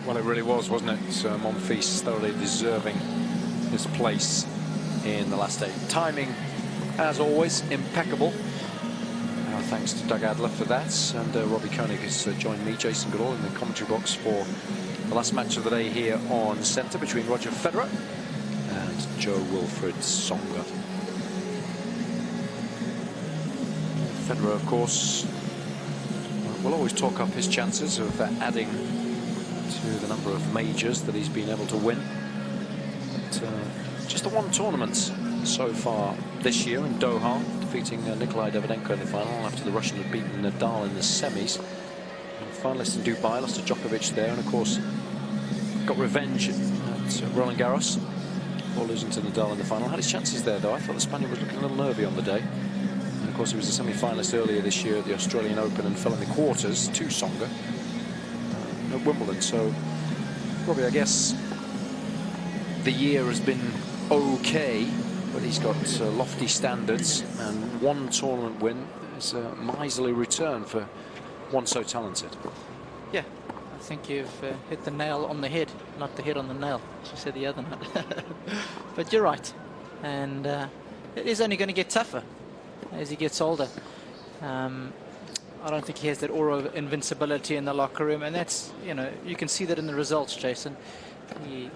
Well, it really was, wasn't it? Monfils thoroughly deserving his place in the last 8. Timing, as always, impeccable. Thanks to Doug Adler for that. And Robbie Koenig has joined me, Jason Goodall, in the commentary box for the last match of the day here on Centre between Roger Federer and Jo-Wilfried Tsonga. Federer, of course, will always talk up his chances of adding to the number of majors that he's been able to win. But, just the one tournament so far this year in Doha, defeating Nikolai Davydenko in the final after the Russian had beaten Nadal in the semis. And finalist in Dubai, lost to Djokovic there, and of course got revenge at Roland Garros before losing to Nadal in the final. Had his chances there though. I thought the Spaniard was looking a little nervy on the day. And of course he was a semi-finalist earlier this year at the Australian Open and fell in the quarters to Tsonga at Wimbledon. So probably, I guess, the year has been okay, but he's got lofty standards, and one tournament win is a miserly return for one so talented. Yeah, I think you've hit the nail on the head, not the head on the nail, as you said the other night. But you're right, and it is only going to get tougher as he gets older. I don't think he has that aura of invincibility in the locker room, and that's, you know, you can see that in the results, Jason. He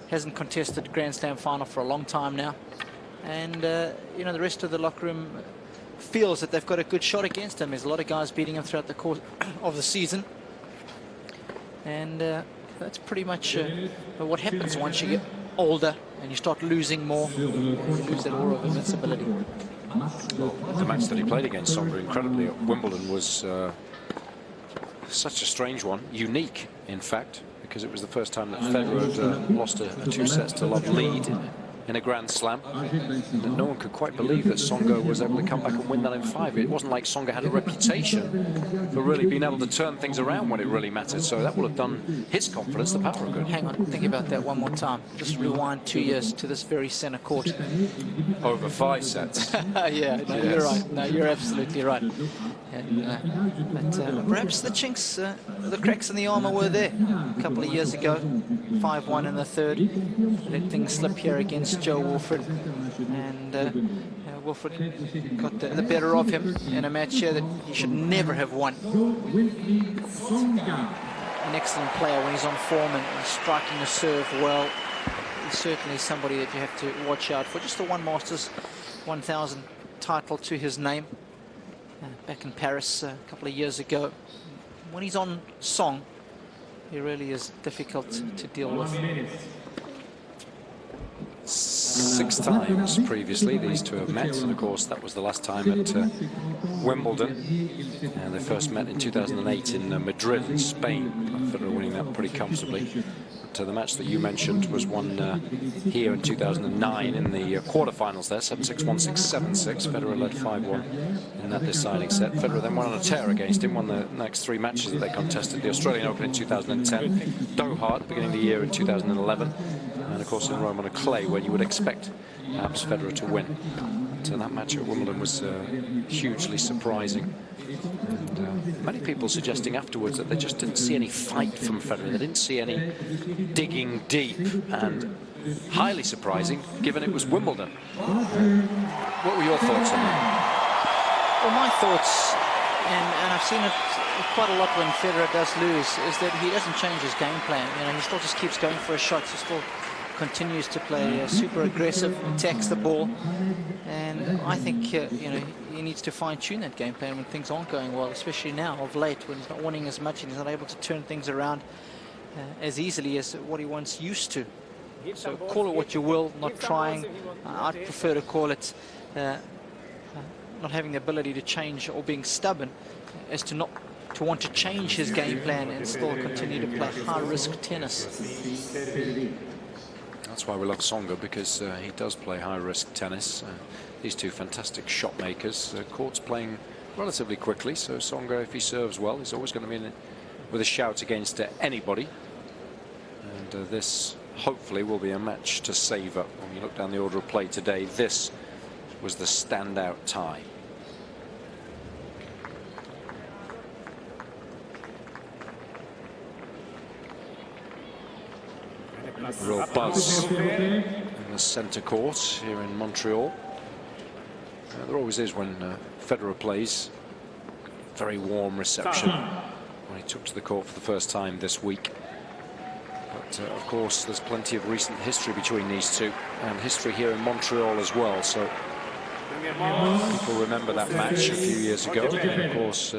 hasn't contested Grand Slam final for a long time now. And, you know, the rest of the locker room feels that they've got a good shot against him. There's a lot of guys beating him throughout the course of the season. And that's pretty much what happens once you get older and you start losing more. You lose that aura of invincibility. Well, the match that he played against Tsonga incredibly at Wimbledon was such a strange one. Unique, in fact, because it was the first time that Federer had lost a 2-sets-to-love lead in a Grand Slam, and no one could quite believe that Tsonga was able to come back and win that in 5. It wasn't like Tsonga had a reputation for really being able to turn things around when it really mattered, so that will have done his confidence the power of good. Hang on, think about that one more time. Just rewind 2 years to this very centre court. Over 5 sets. Yeah, no, yes. You're right. No, you're absolutely right. And, but perhaps the chinks, the cracks in the armour were there a couple of years ago. 5-1 in the third. Let things slip here against Jo-Wilfried. And Wilfried got the better of him in a match here that he should never have won. An excellent player when he's on form and striking the serve well. He's certainly somebody that you have to watch out for. Just the one Masters 1000 title to his name. Back in Paris a couple of years ago. When he's on song, he really is difficult to deal with. 6 times previously these two have met, and of course that was the last time at Wimbledon, and they first met in 2008 in Madrid in Spain. Federer winning that pretty comfortably. But the match that you mentioned was won here in 2009 in the quarterfinals there, 7-6, 1-6, 7-6. Federer led 5-1 in that deciding set. Federer then went on a tear against him, won the next 3 matches that they contested. The Australian Open in 2010, Doha at the beginning of the year in 2011, and of course in Rome on a clay, when you would expect perhaps Federer to win. So that match at Wimbledon was hugely surprising. And many people suggesting afterwards that they just didn't see any fight from Federer. They didn't see any digging deep, and highly surprising given it was Wimbledon. What were your thoughts on that? Well, my thoughts, and I've seen it quite a lot when Federer does lose, is that he doesn't change his game plan. You know, he still just keeps going for his shots. He still continues to play super aggressive, attacks the ball, and I think you know, he needs to fine-tune that game plan when things aren't going well, especially now of late when he's not winning as much and he's not able to turn things around as easily as what he once used to. So call it what you will, not trying. I'd prefer to call it not having the ability to change or being stubborn, as to not to want to change his game plan and still continue to play high-risk tennis. That's why we love Tsonga, because he does play high-risk tennis. These two fantastic shot makers. Court's playing relatively quickly, so Tsonga, if he serves well, he's always going to be in it with a shout against anybody. And this, hopefully, will be a match to savour. When you look down the order of play today, this was the standout tie. Real buzz in the centre court here in Montreal. There always is when Federer plays. Very warm reception when he took to the court for the first time this week. But of course, there's plenty of recent history between these two, and history here in Montreal as well. So people remember that match a few years ago, and of course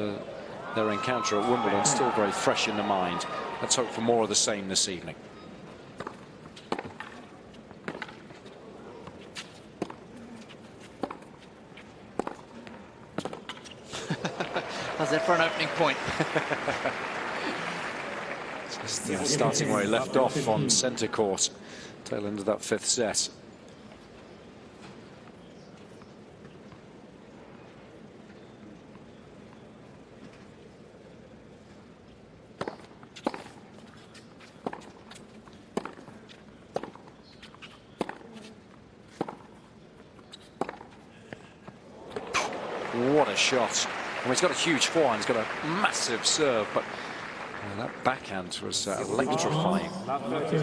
their encounter at Wimbledon still very fresh in the mind. Let's hope for more of the same this evening. How's that for an opening point? Just starting where he left off on centre court, tail end of that fifth set. What a shot. I mean, he's got a huge forehand, he's got a massive serve, but that backhand was electrifying.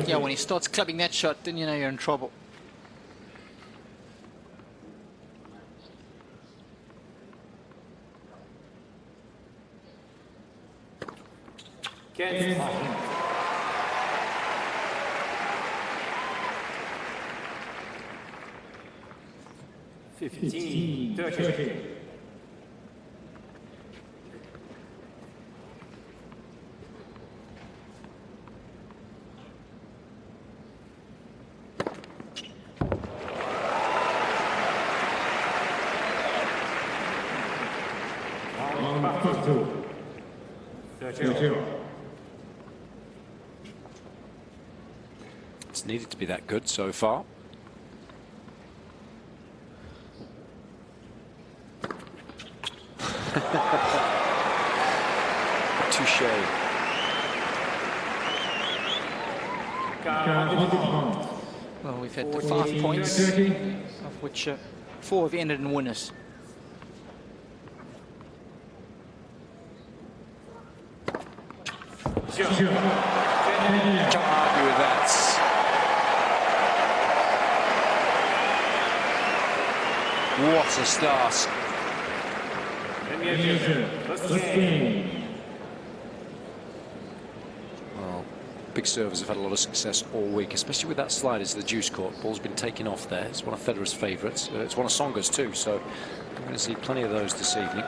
Yeah, when he starts clubbing that shot, then you know you're in trouble. It's needed to be that good so far. Touche. Well, we've had the 5 points, of which 4 have ended in winners. Can't argue with that. What a start. Well, big servers have had a lot of success all week, especially with that slide into the juice court. Ball's been taken off there. It's one of Federer's favourites. It's one of Tsonga's too, so we're going to see plenty of those this evening.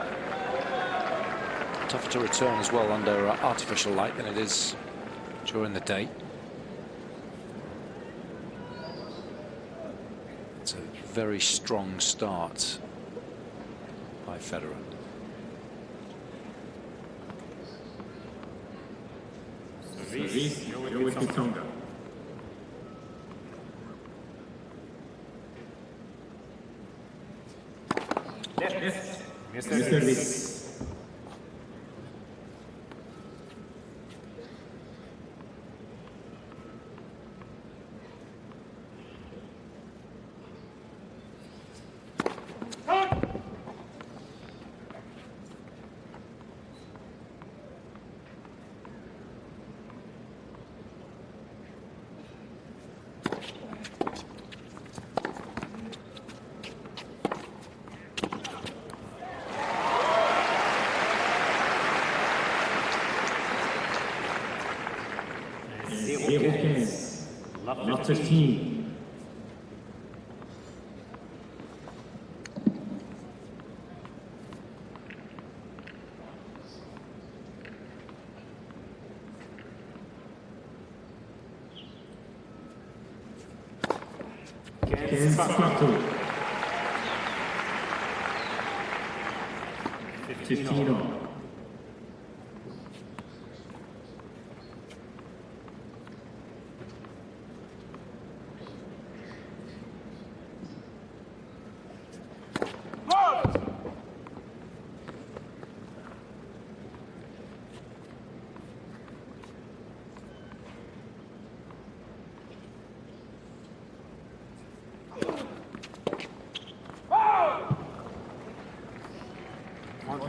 Tougher to return as well under artificial light than it is during the day. It's a very strong start by Federer. Jo-Wilfried Tsonga. Service. Lot 15. Spatto. 15 on.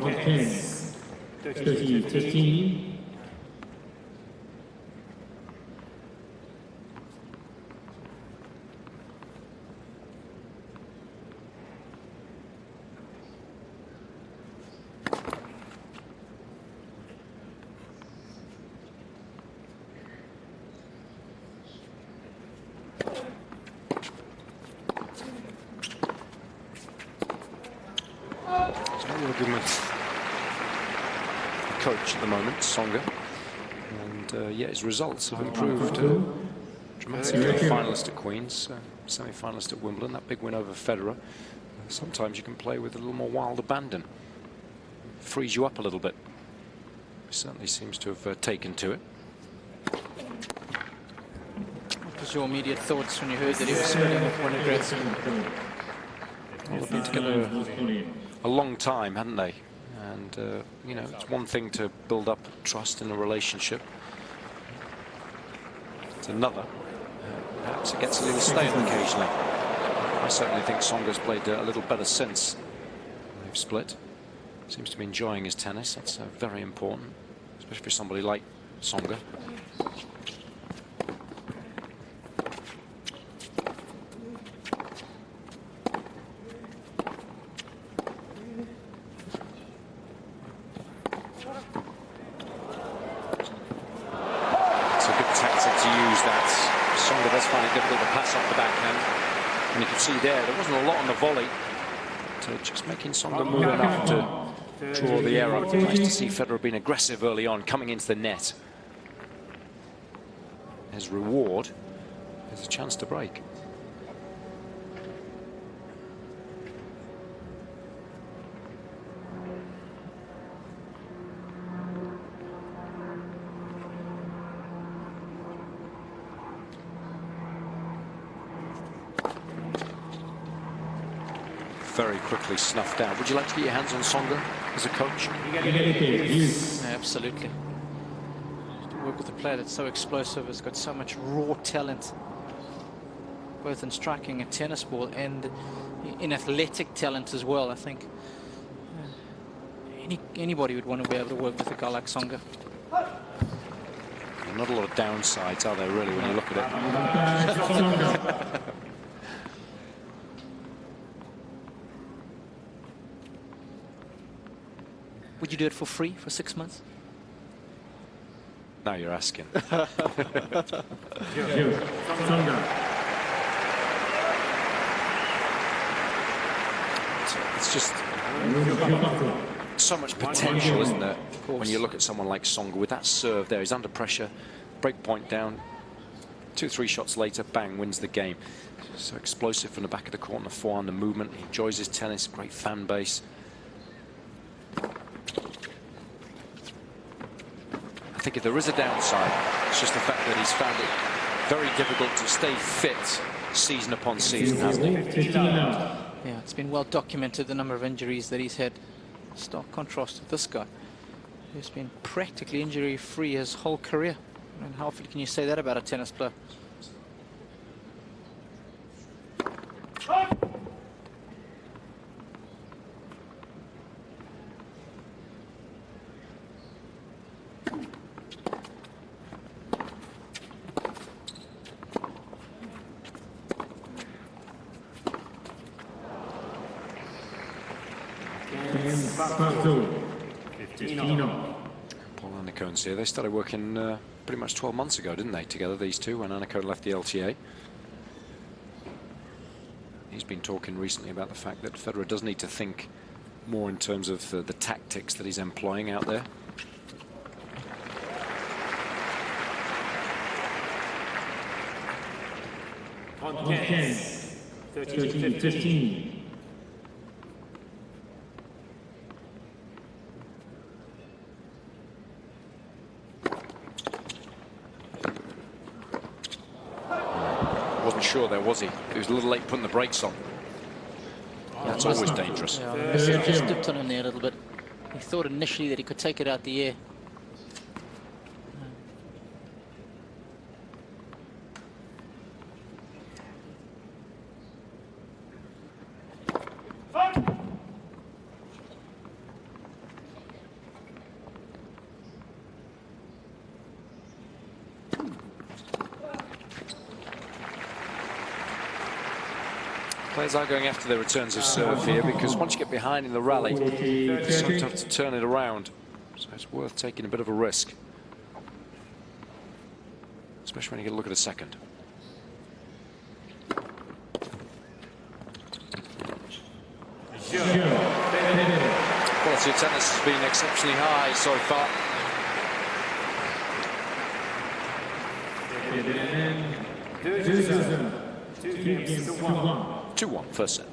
Okay. 15. argument. Coach at the moment, Tsonga. And yeah, his results have improved dramatically. Finalist at Queen's, semi-finalist at Wimbledon, that big win over Federer. Sometimes you can play with a little more wild abandon. Frees you up a little bit. He certainly seems to have taken to it. What was your immediate thoughts when you heard that he was splitting with Winograd? Well, they've been together a long time, haven't they? And, you know, it's one thing to build up trust in a relationship. It's another. Perhaps it gets a little stale occasionally. I certainly think Tsonga's played a little better since they've split. Seems to be enjoying his tennis. That's very important, especially for somebody like Tsonga. It's a good tactic to use that. Tsonga does find it difficult to pass off the backhand. And you can see there wasn't a lot on the volley. So just making Tsonga move enough to draw the error. Nice to see Federer being aggressive early on, coming into the net. His reward is a chance to break. Very quickly snuffed out. Would you like to get your hands on Tsonga as a coach? Yeah, absolutely. To work with a player that's so explosive, has got so much raw talent, both in striking a tennis ball and in athletic talent as well. I think anybody would want to be able to work with a guy like Tsonga. Not a lot of downsides, are there, really, when you look at it? Would you do it for free for 6 months? Now you're asking. It's just so much potential, isn't there? When you look at someone like Tsonga with that serve there, he's under pressure, break point down, 2-3 shots later, bang, wins the game. So explosive from the back of the court, the forehand, the movement. He enjoys his tennis, great fan base. I think if there is a downside, it's just the fact that he's found it very difficult to stay fit season upon season, hasn't he? Yeah, it's been well documented, the number of injuries that he's had. Stark contrast to this guy, who's been practically injury-free his whole career. I mean, how often can you say that about a tennis player? Paul Annacone's here. They started working pretty much 12 months ago, didn't they, together, these two, when Annacone left the LTA. He's been talking recently about the fact that Federer does need to think more in terms of the tactics that he's employing out there. On 10, 13-15. Wasn't sure there, was he? He was a little late putting the brakes on. That's always dangerous. Yeah, he just dipped on him there a little bit. He thought initially that he could take it out the air. Players are going after their returns of serve here, because once you get behind in the rally, it's so tough to turn it around. So it's worth taking a bit of a risk, especially when you get a look at a second. Well, a quality of tennis has been exceptionally high so far. Two games to 1. 2-1 first set.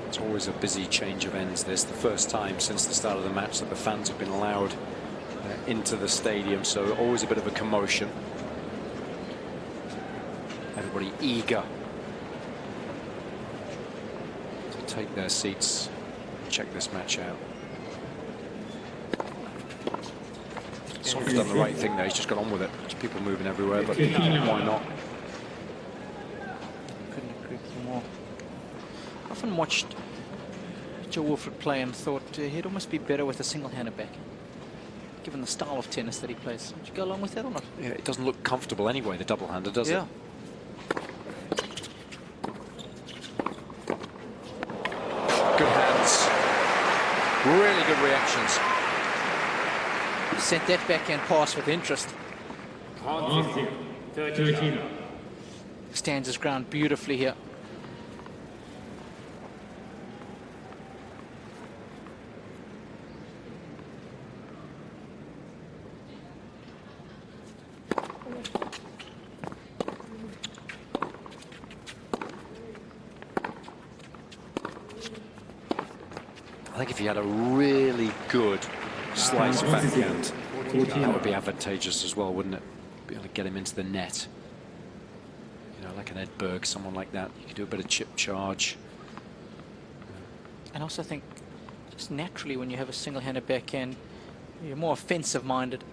It's always a busy change of ends. This the first time since the start of the match that the fans have been allowed into the stadium, so always a bit of a commotion. Everybody eager to take their seats and check this match out. Tsonga's done the right thing there. He's just got on with it. There's people moving everywhere, but why not? Couldn't agree with you more. I often watched Jo-Wilfried play and thought he'd almost be better with a single-handed back, given the style of tennis that he plays. Would you go along with that or not? Yeah, it doesn't look comfortable anyway, the double-hander, does it? Good hands. Really good reactions. Sent that backhand pass with interest. 13. Stands his ground beautifully here. I think if he had a really good slice backhand, that would be advantageous as well, wouldn't it? Be able to get him into the net. You know, like an Ed Berg, someone like that. You could do a bit of chip charge. And also think, just naturally, when you have a single-handed backhand, you're more offensive-minded.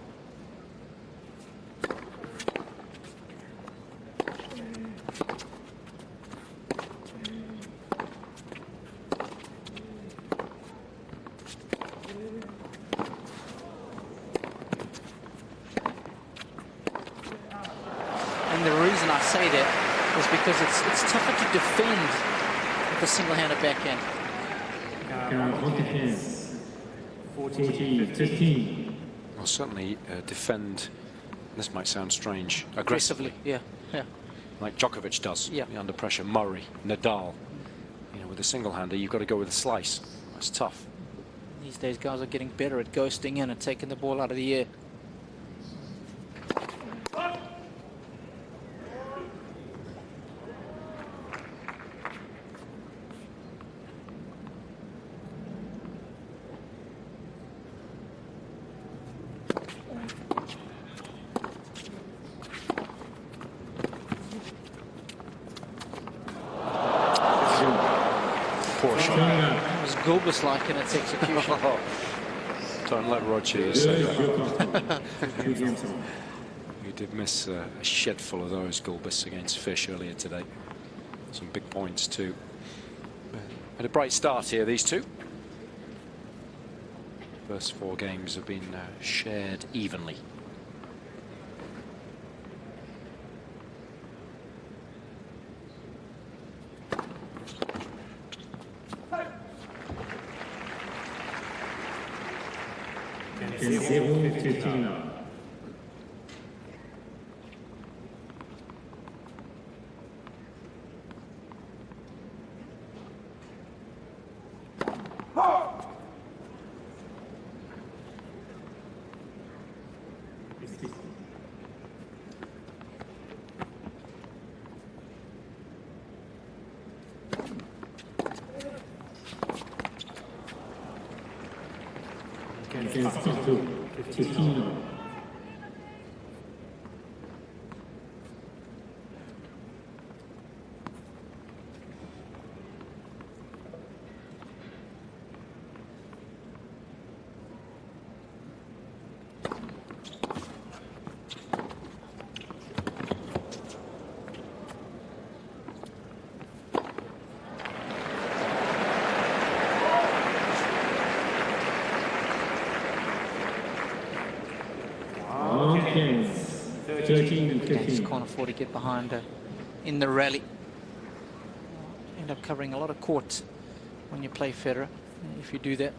And the reason I say that is because it's tougher to defend with a single-handed backhand. 14-15. Well, certainly defend, this might sound strange, aggressively. Yeah. Like Djokovic does, Yeah. under pressure. Murray, Nadal. You know, with a single-hander, you've got to go with a slice. That's tough. These days, guys are getting better at ghosting in and taking the ball out of the air. Poor shot. It was Gulbis-like in its execution. Don't let Roger say that. He did miss a shed full of those, Gulbis, against Fish earlier today. Some big points too. Had a bright start here, these two. First 4 games have been shared evenly. Against 15. Okay. 13 and Just 15. can't afford to get behind in the rally. End up covering a lot of court when you play Federer, if you do that.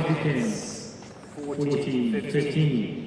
Against 14, 15.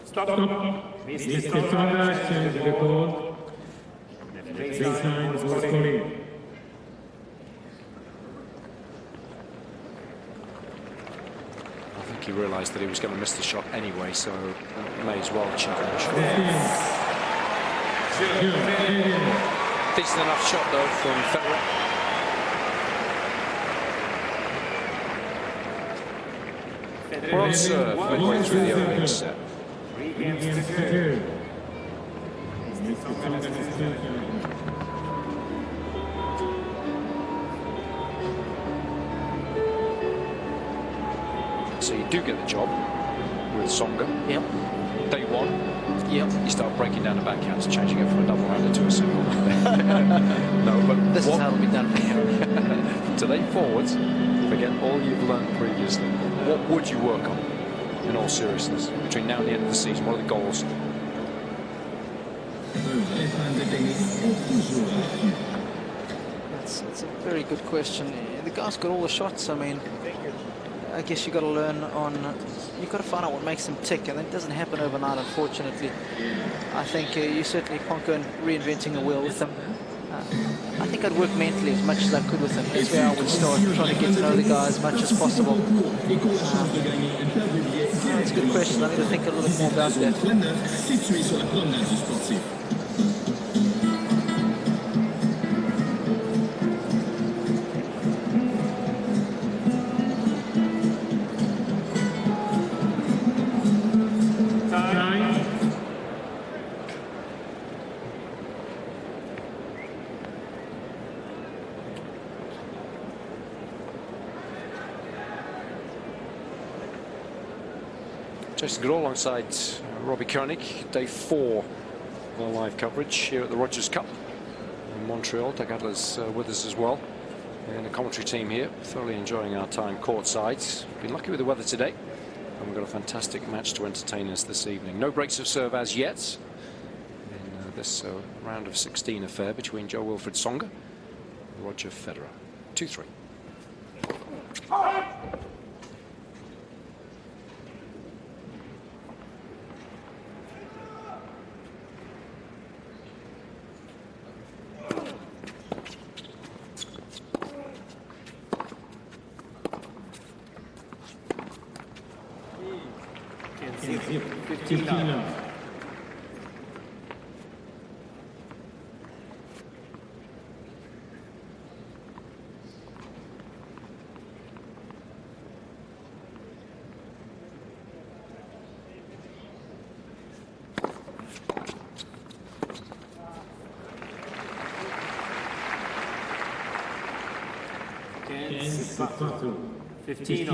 Stop. Mr. Tsonga change the record. Baseline was calling. I think he realised that he was going to miss the shot anyway, so may as well check on the shot. Decent enough shot though from Federer. We're on serve midway through the opening set. So you do get the job with Tsonga. Yep. Day one. Yep. You start breaking down the backhands, changing it from a double-hander to a single. No, but This is how it'll be done from here. today forwards, forget all you've learned previously. What would you work on, in all seriousness, between now and the end of the season? What are the goals? That's a very good question. The guy's got all the shots. I mean, I guess you got to learn on. You've got to find out what makes them tick, and that doesn't happen overnight, unfortunately. I think you certainly can't go and reinventing a wheel with them. I think I'd work mentally as much as I could with them. That's where I would start, trying to get to know the guy as much as possible. It's a good question. I need to think a little bit more about that. Jason Goodall alongside Robbie Koenig. Day 4 of our live coverage here at the Rogers Cup in Montreal. Doug Adler's with us as well. And the commentary team here, thoroughly enjoying our time courtside. Been lucky with the weather today, and we've got a fantastic match to entertain us this evening. No breaks of serve as yet in this round of 16 affair between Jo-Wilfried Tsonga and Roger Federer. 2-3. 4, 15.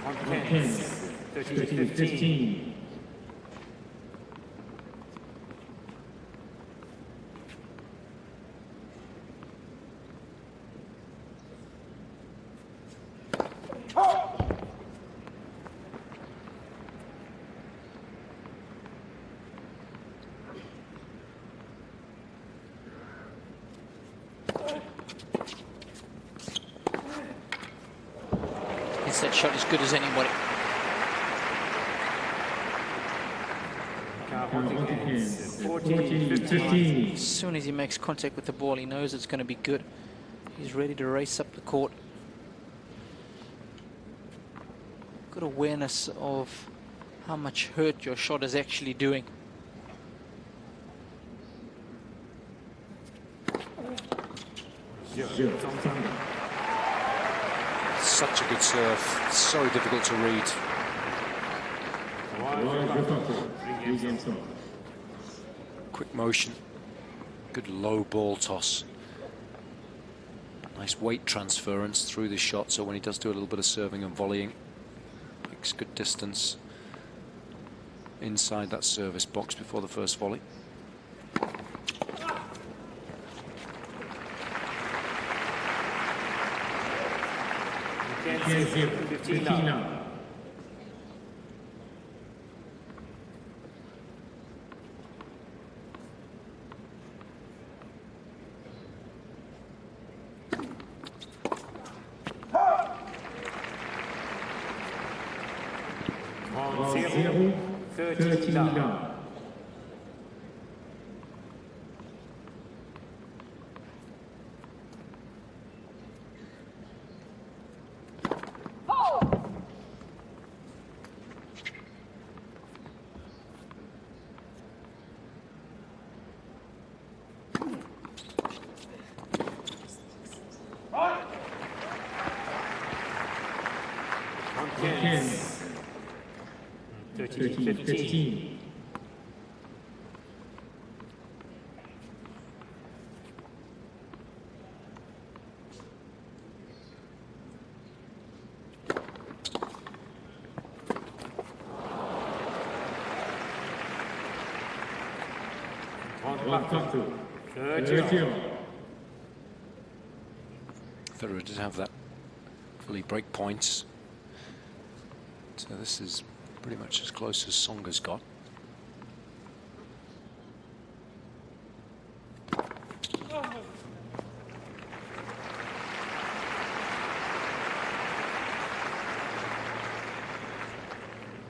On 10, 15. That shot as good as anybody. 40, 15. As soon as he makes contact with the ball, he knows it's going to be good. He's ready to race up the court. Good awareness of how much hurt your shot is actually doing. Such a good serve, so difficult to read. Quick motion, good low ball toss. Nice weight transference through the shot, so when he does do a little bit of serving and volleying, makes good distance inside that service box before the first volley. Against 15 now. On 0, 13 now. Again. 13, 15. Federer did have that fully break points. So this is pretty much as close as Tsonga's got.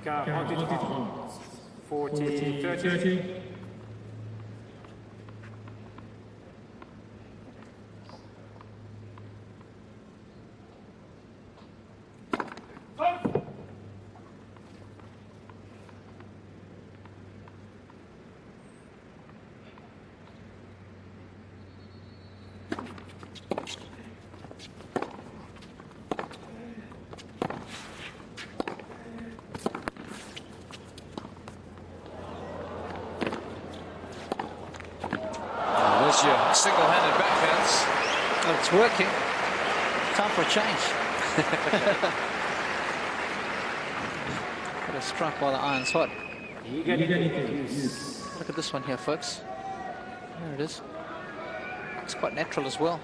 Car 40, 30. There's your single-handed backhands. Oh, it's working. Time for a change. Got a strike while the iron's hot. Look at this one here, folks. There it is. It's quite natural as well.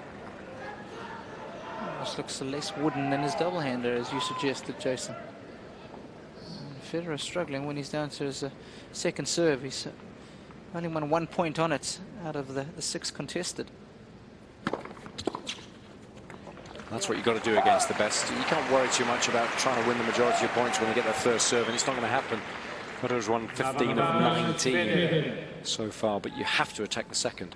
Almost looks less wooden than his double-hander, as you suggested, Jason. Federer struggling when he's down to his second serve. He's only won 1 point on it out of the 6 contested. That's what you've got to do against the best. You can't worry too much about trying to win the majority of your points when they get their first serve, and it's not going to happen. Federer's won 15 of 19 so far, but you have to attack the second.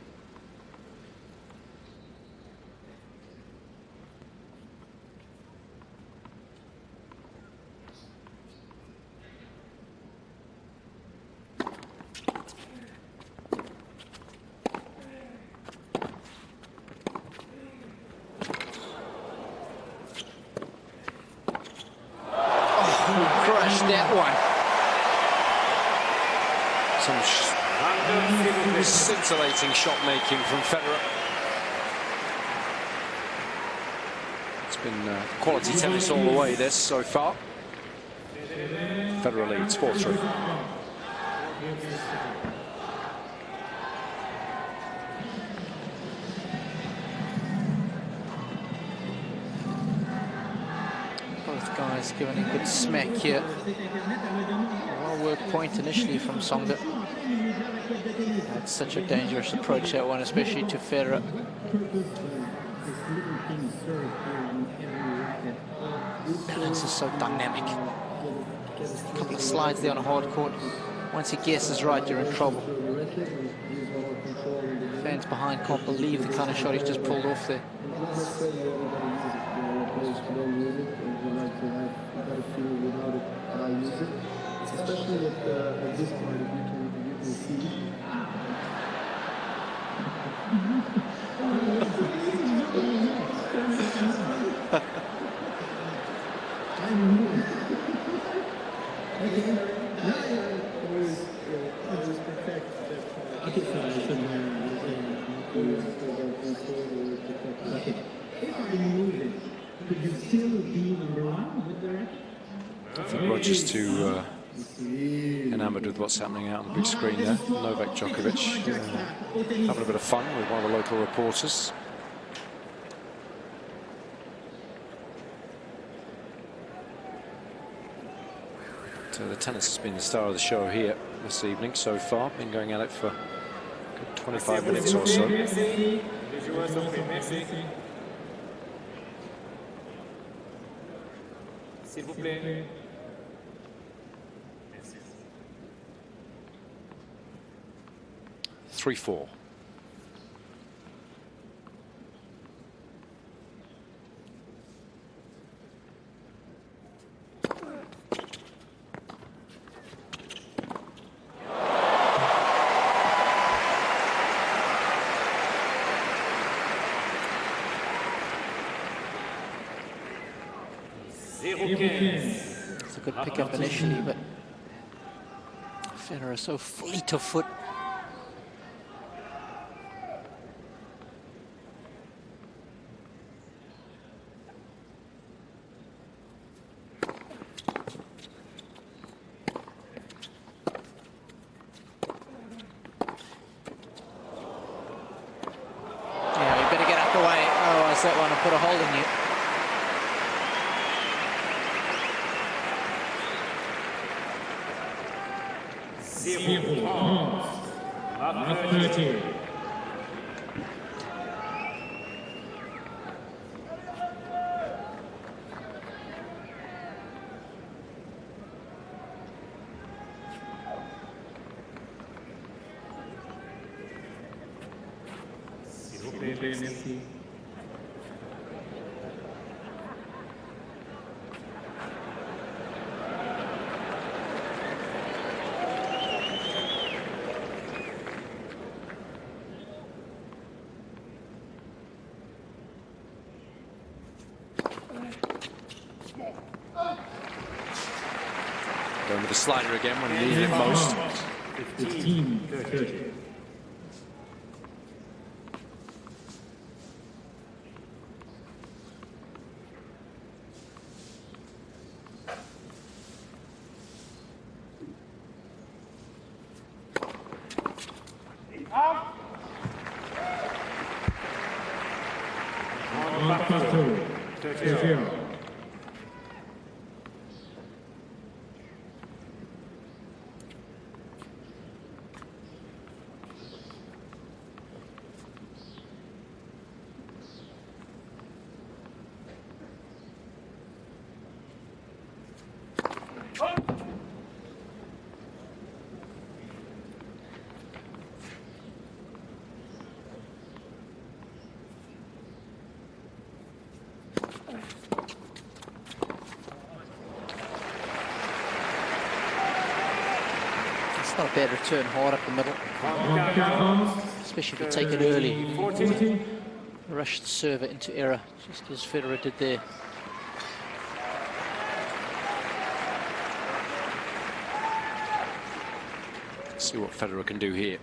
that one. Some scintillating shot making from Federer. It's been quality tennis all the way this so far. Federer leads 4-3. Both guys giving a good smack here. Well-worked point initially from Tsonga. That's such a dangerous approach, that one, especially to Federer. Balance is so dynamic. A couple of slides there on a hard court. Once he guesses right, you're in trouble. Fans behind can't believe the kind of shot he's just pulled off there. Especially at this point, you can see. I think Roger's too enamoured with what's happening out on the big screen there. Novak Djokovic having a bit of fun with one of the local reporters. So the tennis has been the star of the show here this evening so far. Been going at it for 25 minutes or so. S'il vous plaît. 3-4. It's a good pickup initially, but Federer so fleet of foot. Yeah, you better get out the way. Otherwise that one will put a hole in you. Not 30. Merci. Going with the slider again when he needed it most. 15-30. Not a bad return, hard up the middle. Especially if you take it early. Rush the server into error, just as Federer did there. See what Federer can do here.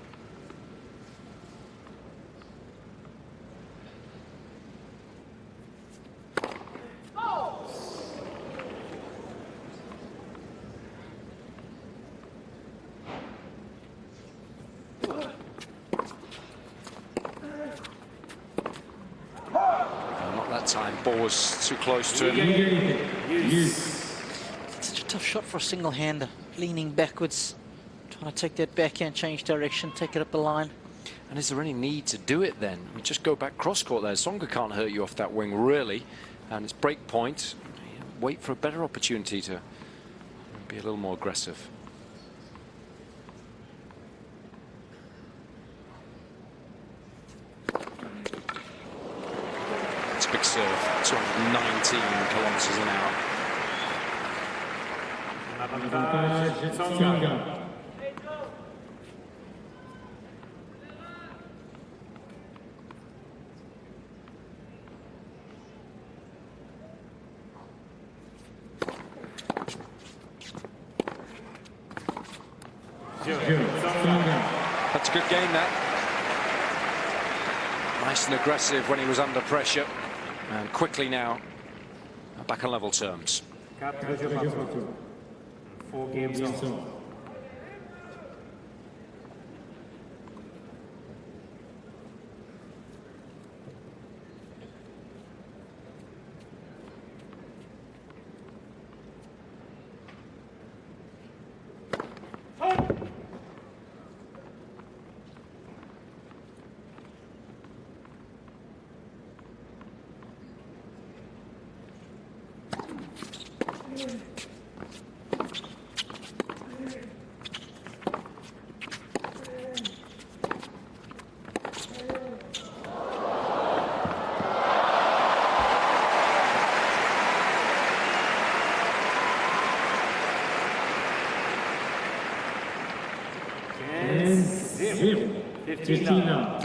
Not that time. Ball was too close to him. It's such a tough shot for a single-hander, leaning backwards, trying to take that backhand, change direction, take it up the line. And is there any need to do it then? I mean, just go back cross-court there. Tsonga can't hurt you off that wing, really. And it's break point. Wait for a better opportunity to be a little more aggressive. It's a big serve, 219 kilometers an hour. Avantage Tsonga. That's a good game, that. Nice and aggressive when he was under pressure. And quickly now, back on level terms. 4 games on.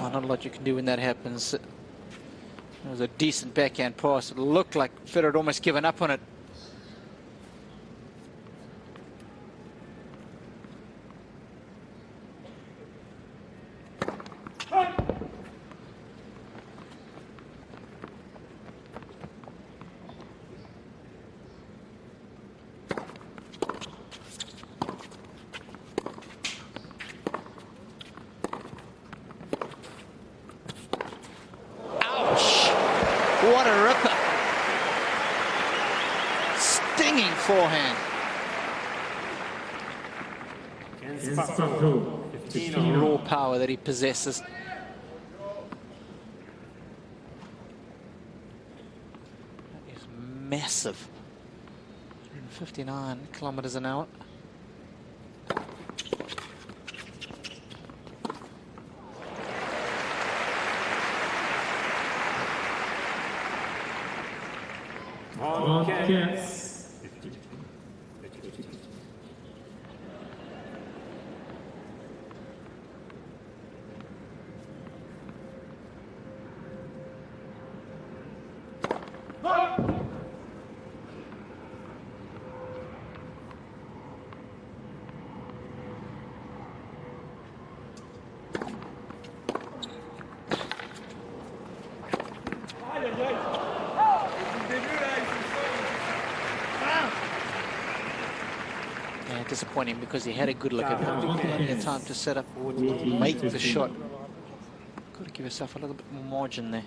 Oh, not a lot you can do when that happens. It was a decent backhand pass. It looked like Federer had almost given up on it. What a ripper. Stinging forehand. Raw power that he possesses. That is massive. 159 kilometers an hour. Disappointing because he had a good look at it. Plenty of time to set up, make the shot. Got to give yourself a little bit more margin there.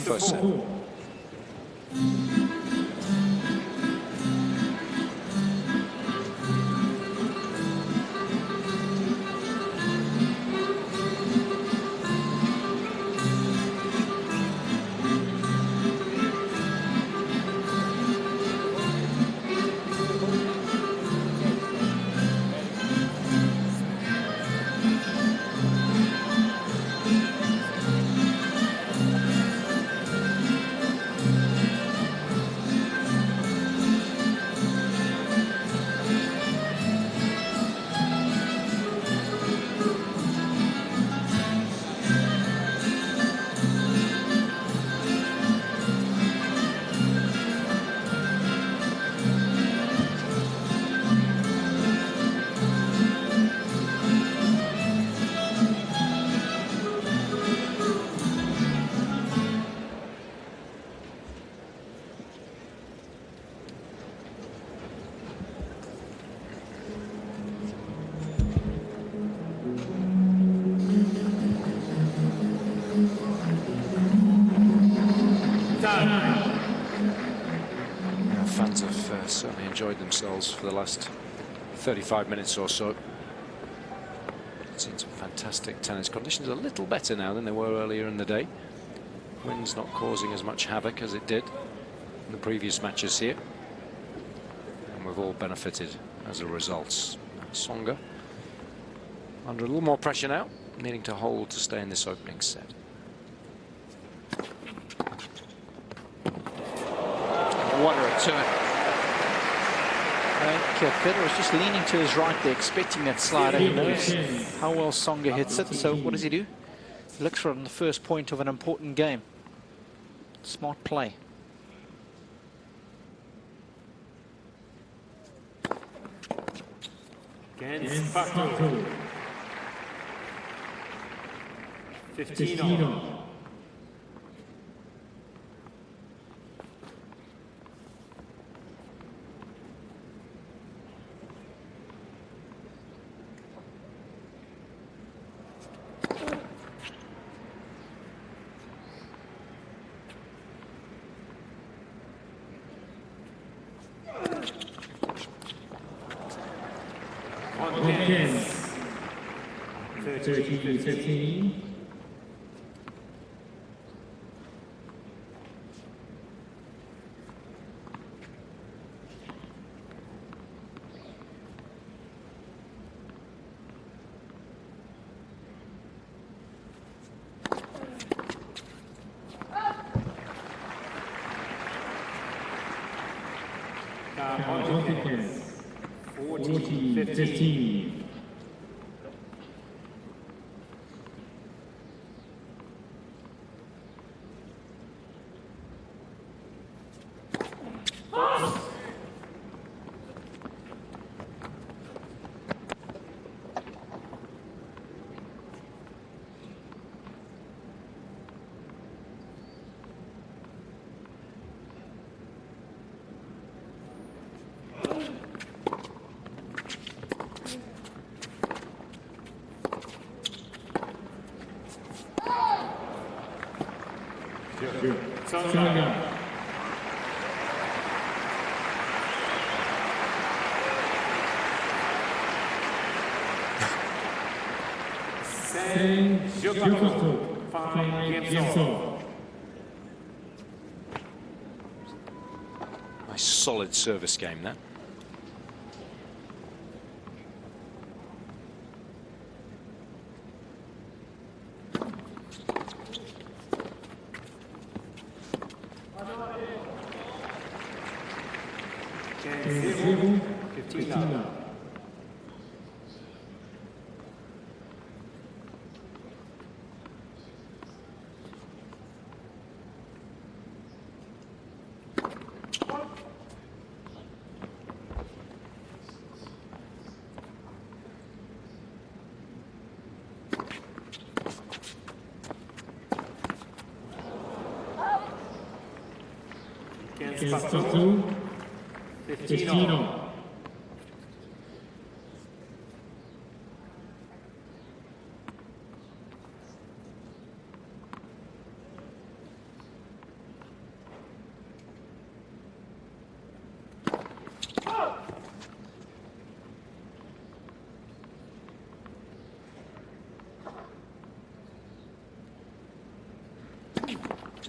First set. certainly enjoyed themselves for the last 35 minutes or so. It's seen some fantastic tennis. Conditions are a little better now than they were earlier in the day. Wind's not causing as much havoc as it did in the previous matches here. And we've all benefited as a result. Tsonga under a little more pressure now, needing to hold to stay in this opening set. What a return. I think Federer was just leaning to his right there, expecting that slider. He knows how well Tsonga hits it. So what does he do? He looks for it on the first point of an important game. Smart play. Against Baku. 15-all. Against 13-15. Against 14-15. Tsonga. Nice solid service game there. Against Baku. 15-all.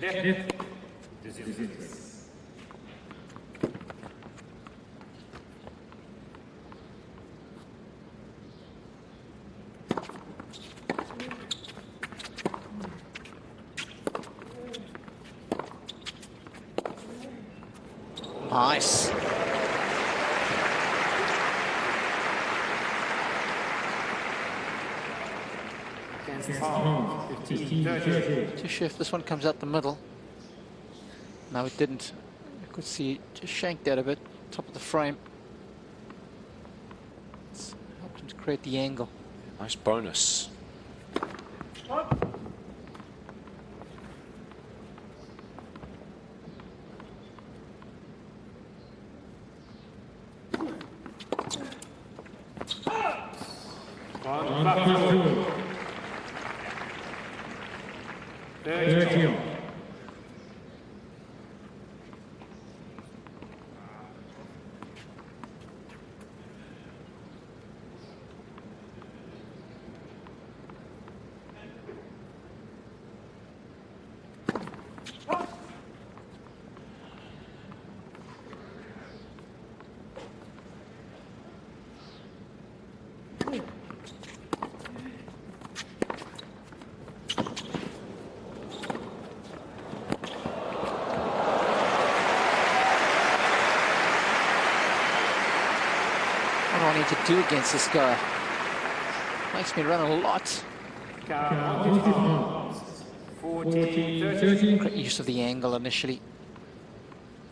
Left. Nice. Too sure if this one comes out the middle. No, it didn't. I could see it just shanked out a bit, top of the frame. It's helped him to create the angle. Nice bonus. to do against this guy. Makes me run a lot. 14-13. Great use of the angle initially.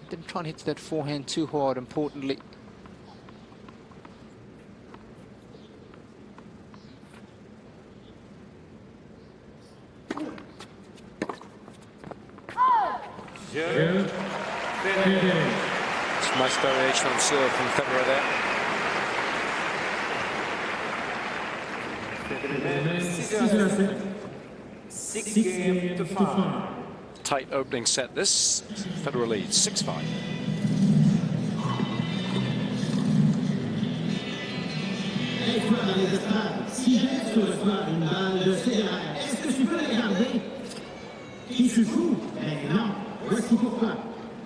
Didn't try and hit that forehand too hard, importantly. It's much variation on serve from Federer there. 6-5. Tight opening set this. Federer leads 6-5. Dans les estrades, si jamais tu reçois une balle de Federer, est-ce que tu peux la garder? Qui se fout? Ben non, voici pourquoi.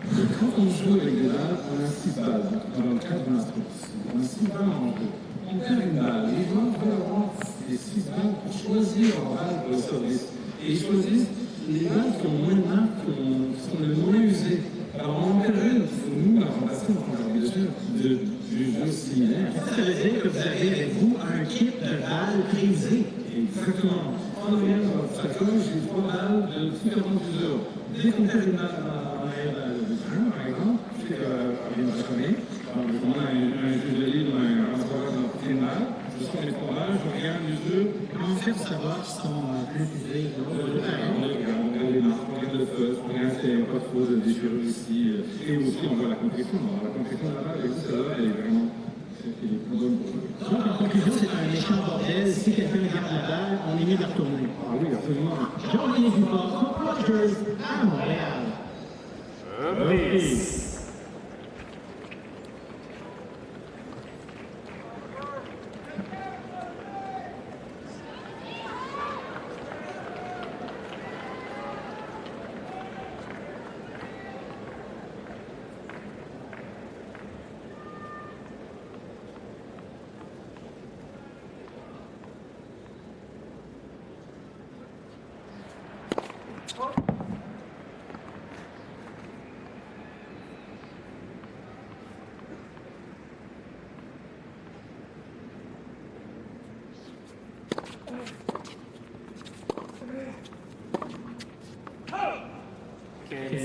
Et quand on joue avec des balles, on a 6 balles dans le cadre d'un course. On a 6 balles en jeu. On fait une balle. Les joueurs veulent avoir les 6 balles pour choisir leur balle de service. Et ils choisissent les balles qui ont moins de marques, qui sont les moins usées. Alors on en fait une, nous, la remplacer en tant qu'arbitre du jeu similaire. Ça veut dire que vous avez avec vous un kit de balles prisées. Exactement. En arrière, dans votre sacoche, j'ai 3 balles de différentes usures. Dès qu'on fait une balle en arrière de 1, par exemple, c'est une japonais. Donc, on a un jeu de livre, un score dans une balle. Je sors les 3 balles, je regarde l'usure. Comment faire pour savoir si sont précisés? On regarde les marques, on regarde le feu, on regarde s'il n'y a pas trop de déchirure ici. Et aussi, on voit la compression. Alors, la compression de la balle, elle est vraiment bonne pour jouer. Donc, en conclusion, c'est un méchant bordel. Si quelqu'un garde la balle, on est mieux de retourner. Ah oui, absolument. Jean-René Duport, Rogers à Montréal. Remise.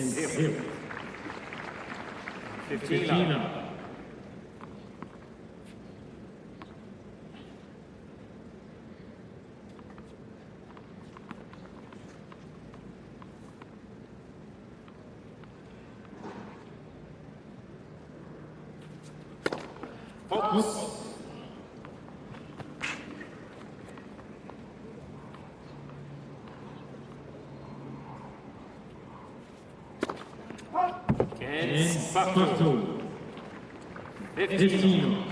Zero. 15 up. Oops. Partout. 15.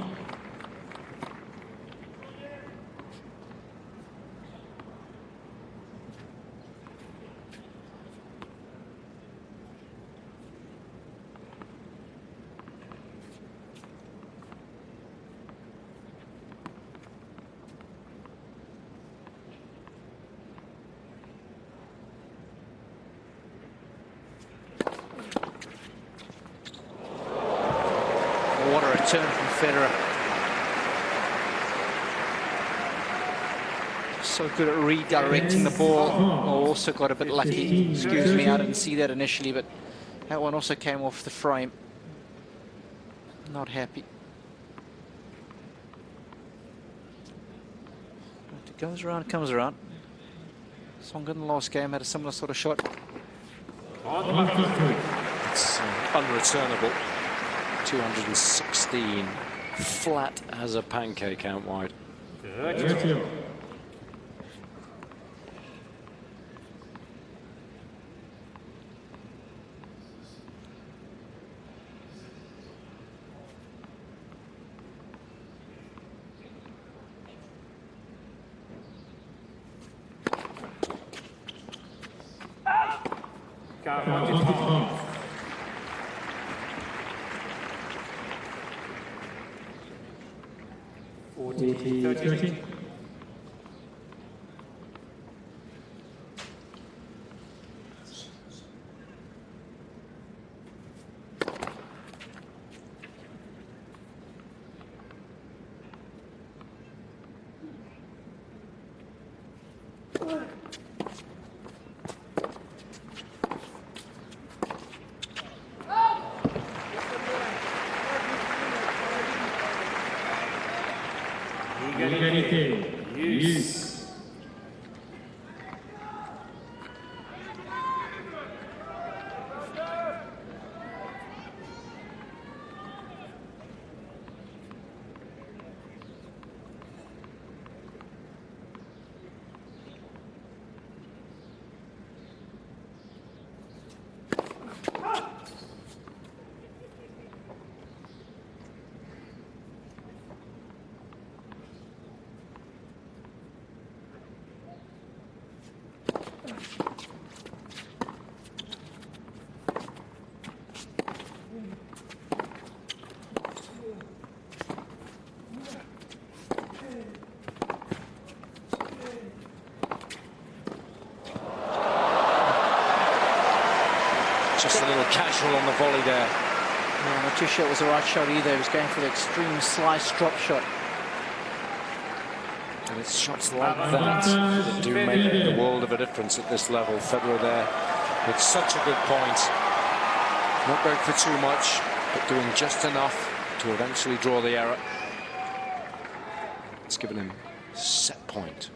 What a return from Federer. So good at redirecting the ball. Oh, also got a bit lucky. Excuse me, I didn't see that initially, but that one also came off the frame. Not happy. It goes around, comes around. Tsonga in the last game had a similar sort of shot. It's unreturnable. 216, flat as a pancake out wide. Thirty. Égalité. Use. Just a little casual on the volley there. No, not too sure it was the right shot either. He was going for the extreme slice drop shot. And it's shots like that do make the world of a difference at this level. Federer there with such a good point. Not going for too much, but doing just enough to eventually draw the error. It's given him set point.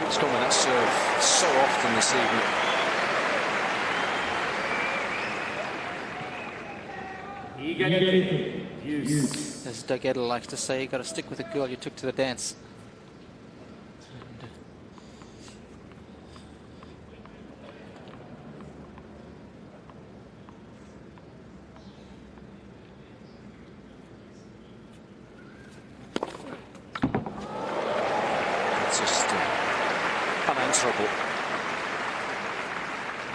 He's gone with that serve so often this evening. Égalité. Use. As Doug Edel likes to say, you got to stick with the girl you took to the dance. It's just unanswerable.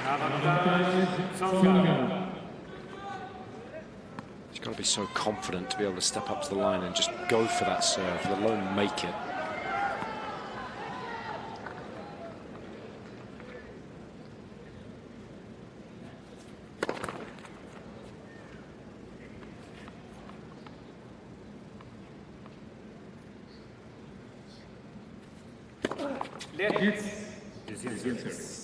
Avantage. Tsonga. He's got to be so confident to be able to step up to the line and just go for that serve, let alone make it. Hits. Deuxième service.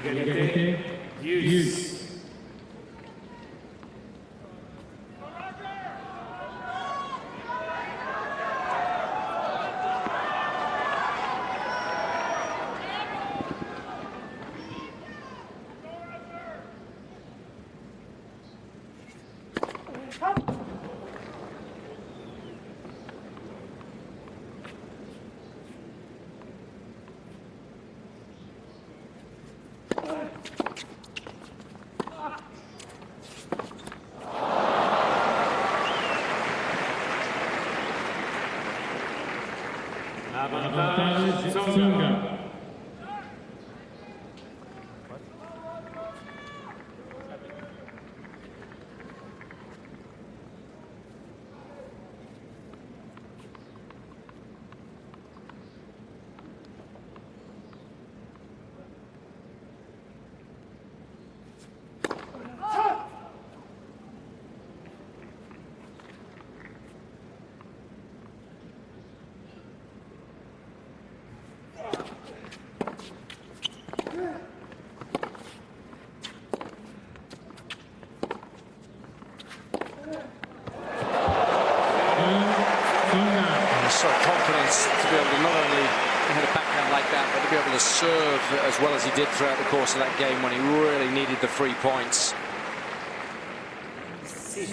Égalité. Use. Avantage. Tsonga. So confident to be able to not only hit a backhand like that, but to be able to serve as well as he did throughout the course of that game when he really needed the 3 points.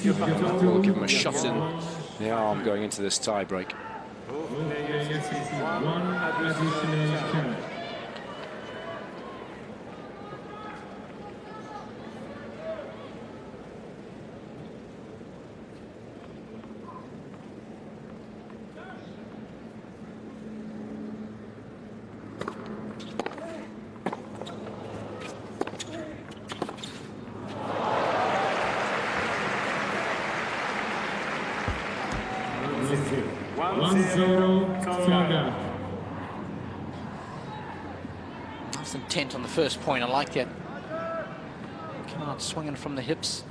We'll give him a shot in the arm going into this tie break. One additional chance. 1-0 Tsonga. Nice intent on the first point. I like that. Come out swinging from the hips.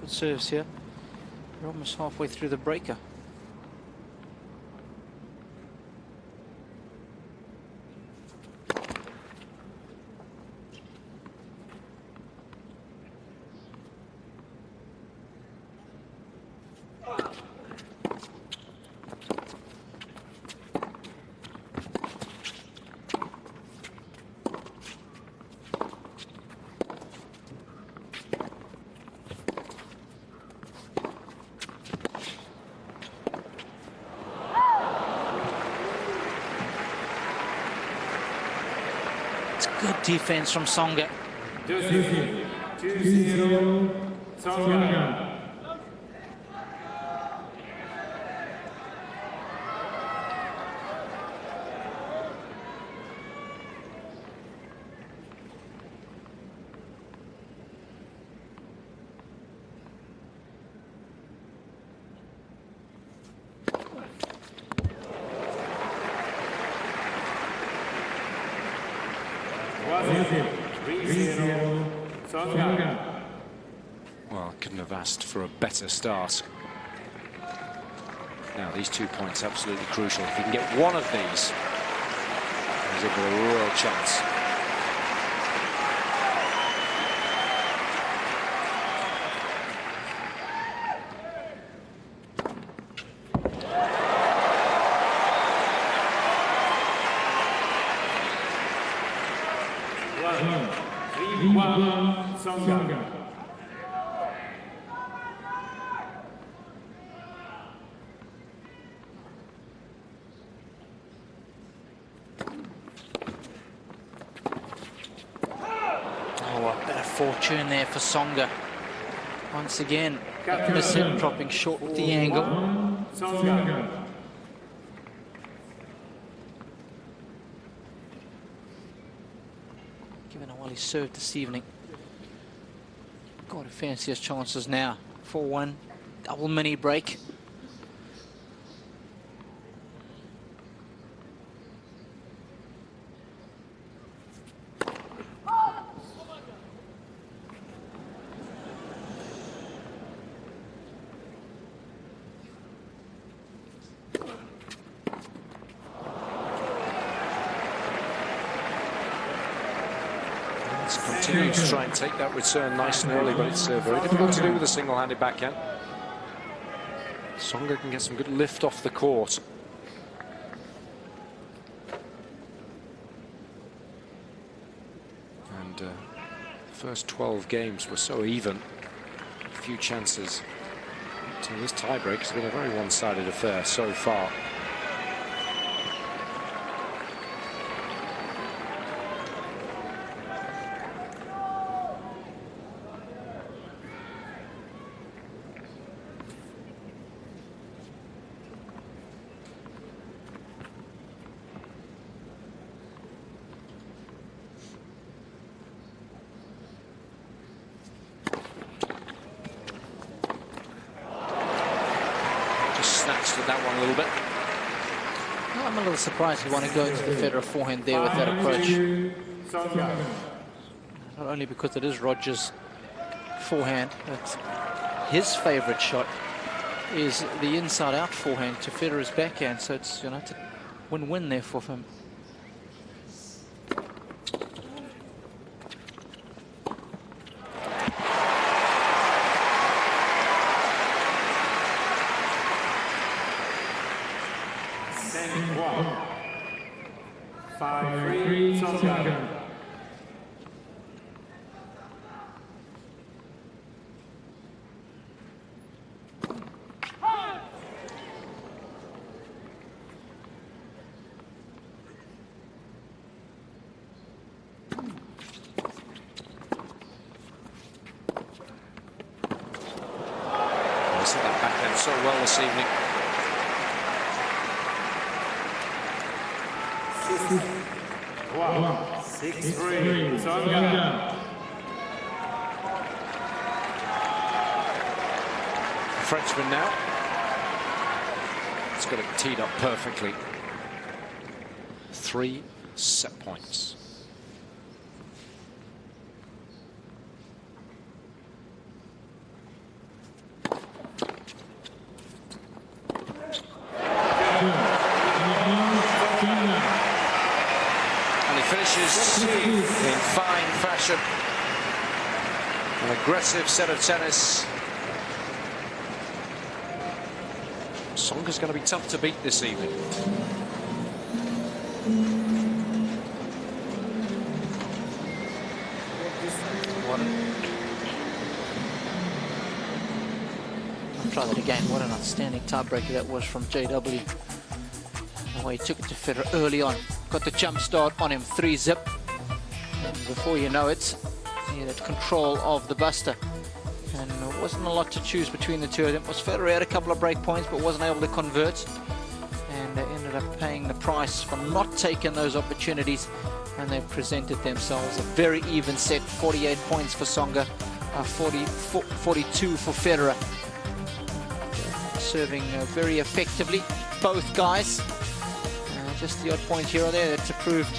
Good serves here. You're almost halfway through the breaker. Good defense from Tsonga. 2-0 Tsonga. Well, couldn't have asked for a better start. Now, these 2 points absolutely crucial. If you can get one of these, he's in with a real chance. Tsonga. Oh, a bit of fortune there for Tsonga. Once again, miss hit, dropping short with the angle. Tsonga. Given how well he served this evening. Got to fancy his chances now. 4-1, double mini break. Continuing to try and take that return nice and early, but it's very difficult to do with a single-handed backhand. Tsonga can get some good lift off the court. And the first 12 games were so even. A few chances. So this tiebreak has been a very one-sided affair so far. Snatched at that one a little bit. Well, I'm a little surprised he wanted to go to the Federer forehand there with that approach. Not only because it is Rogers' forehand, but his favourite shot is the inside-out forehand to Federer's backhand. So it's, you know, it's a win-win there for him. That backhand so well this evening. Wow. 6-3 Tsonga. Frenchman now. It's got it teed up perfectly. 3 set points. And he finishes in fine fashion. An aggressive set of tennis. Tsonga's going to be tough to beat this evening. I'll try that again. What an outstanding tiebreaker that was from JW. The way he took it to Federer early on. Got the jump start on him, 3-zip. And before you know it, he had control of the buster. And there wasn't a lot to choose between the two of them. It was Federer had a couple of break points but wasn't able to convert. And they ended up paying the price for not taking those opportunities. And they presented themselves a very even set. 48 points for Tsonga, 42 for Federer. Serving very effectively, both guys. Just the odd point here or there that proved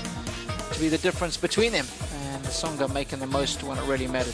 to be the difference between them. And Tsonga making the most when it really mattered.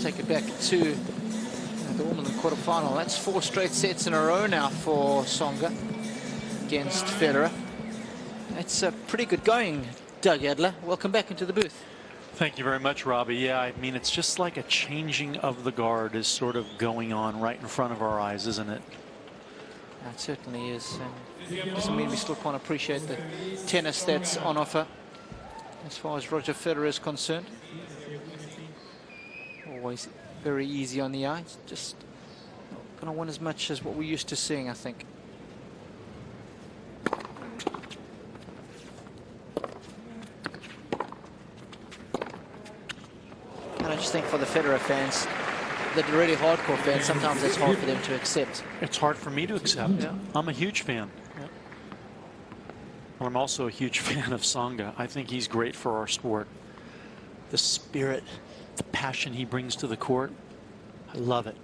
Take it back to the Wimbledon quarterfinal. That's 4 straight sets in a row now for Tsonga against Federer. That's pretty good going, Doug Adler. Welcome back into the booth. Thank you very much, Robbie. Yeah, I mean, it's just like a changing of the guard is sort of going on right in front of our eyes, isn't it? It certainly is. And doesn't mean we still can't appreciate the tennis that's on offer as far as Roger Federer is concerned. Always very easy on the eye. It's just not going to win as much as what we're used to seeing, I think. And I just think for the Federer fans, the really hardcore fans, sometimes it's hard for them to accept. It's hard for me to accept. Yeah. I'm a huge fan. Yeah. I'm also a huge fan of Tsonga. I think he's great for our sport. The spirit, the passion he brings to the court, I love it.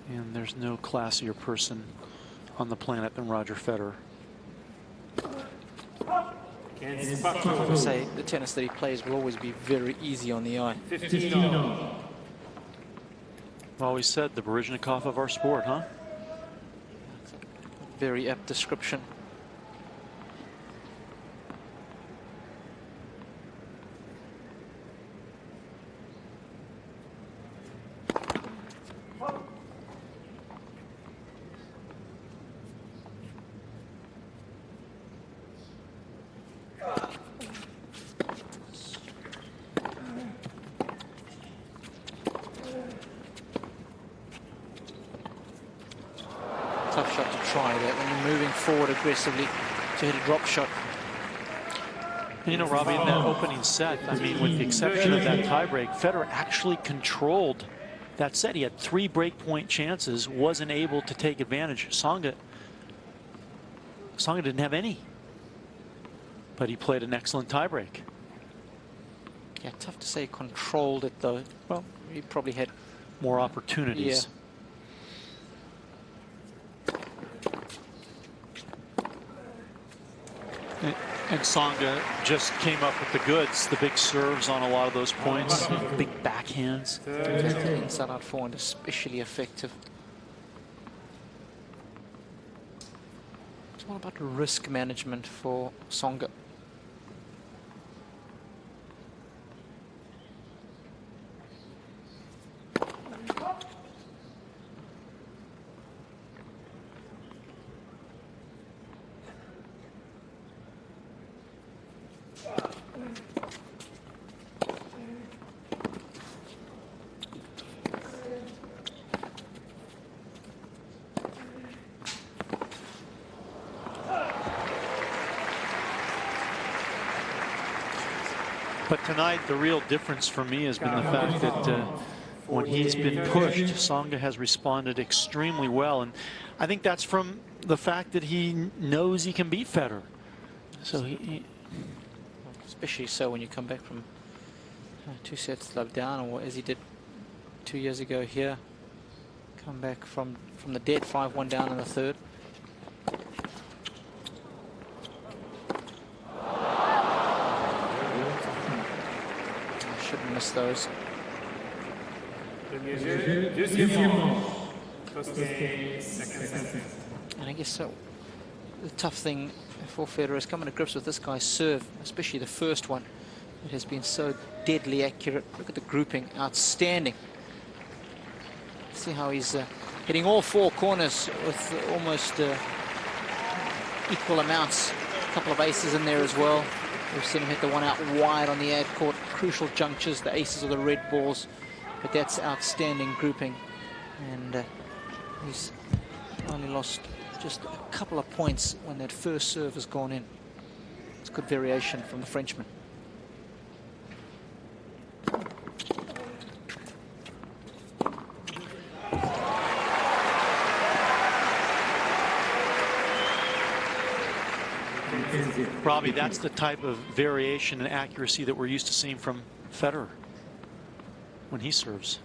And there's no classier person on the planet than Roger Federer. I would say the tennis that he plays will always be very easy on the eye. 15-all. I've always said the Baryshnikov of our sport, huh? Very apt description. Tough shot to try that when you're moving forward aggressively to hit a drop shot. You know, Robbie, in that opening set, I mean, with the exception of that tiebreak, Federer actually controlled that set. He had 3 breakpoint chances, wasn't able to take advantage. Tsonga didn't have any, but he played an excellent tiebreak. Yeah, tough to say controlled it though. Well, he probably had more opportunities. Yeah. And Tsonga just came up with the goods, the big serves on a lot of those points, big backhands. Inside out forehand, especially effective. It's all about risk management for Tsonga. But tonight, the real difference for me has been the fact that when he's been pushed, Tsonga has responded extremely well. And I think that's from the fact that he knows he can beat Federer. So especially so when you come back from 2 sets love down, or as he did 2 years ago here, come back from the dead 5-1 down in the third. Shouldn't miss those. And I guess so. The tough thing for Federer is coming to grips with this guy's serve, especially the first one. It has been so deadly accurate. Look at the grouping, outstanding. See how he's hitting all 4 corners with almost equal amounts. A couple of aces in there as well. We've seen him hit the one out wide on the ad court. Crucial junctures, the aces or the red balls. But that's outstanding grouping. And he's only lost just a couple of points when that first serve has gone in. It's good variation from the Frenchman. Robbie, that's the type of variation and accuracy that we're used to seeing from Federer when he serves.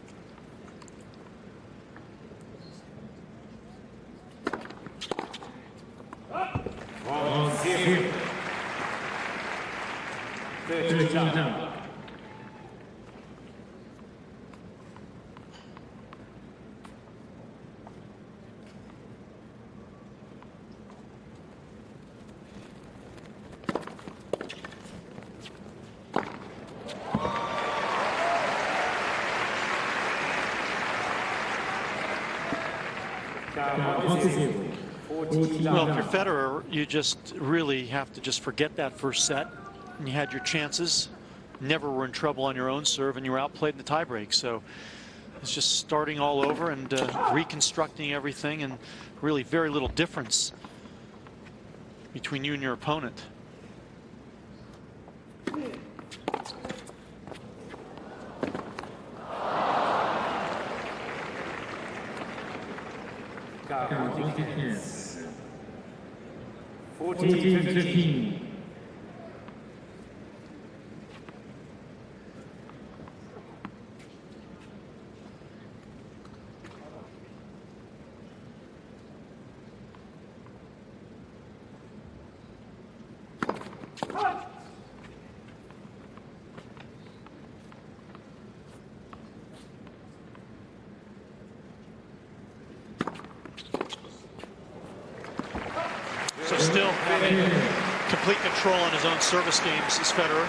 Well, if you're Federer, you just really have to just forget that first set. And you had your chances, never were in trouble on your own serve, and you were outplayed in the tiebreak. So it's just starting all over and reconstructing everything, and really very little difference between you and your opponent. Yes. 14-15. So still having complete control on his own service games is Federer.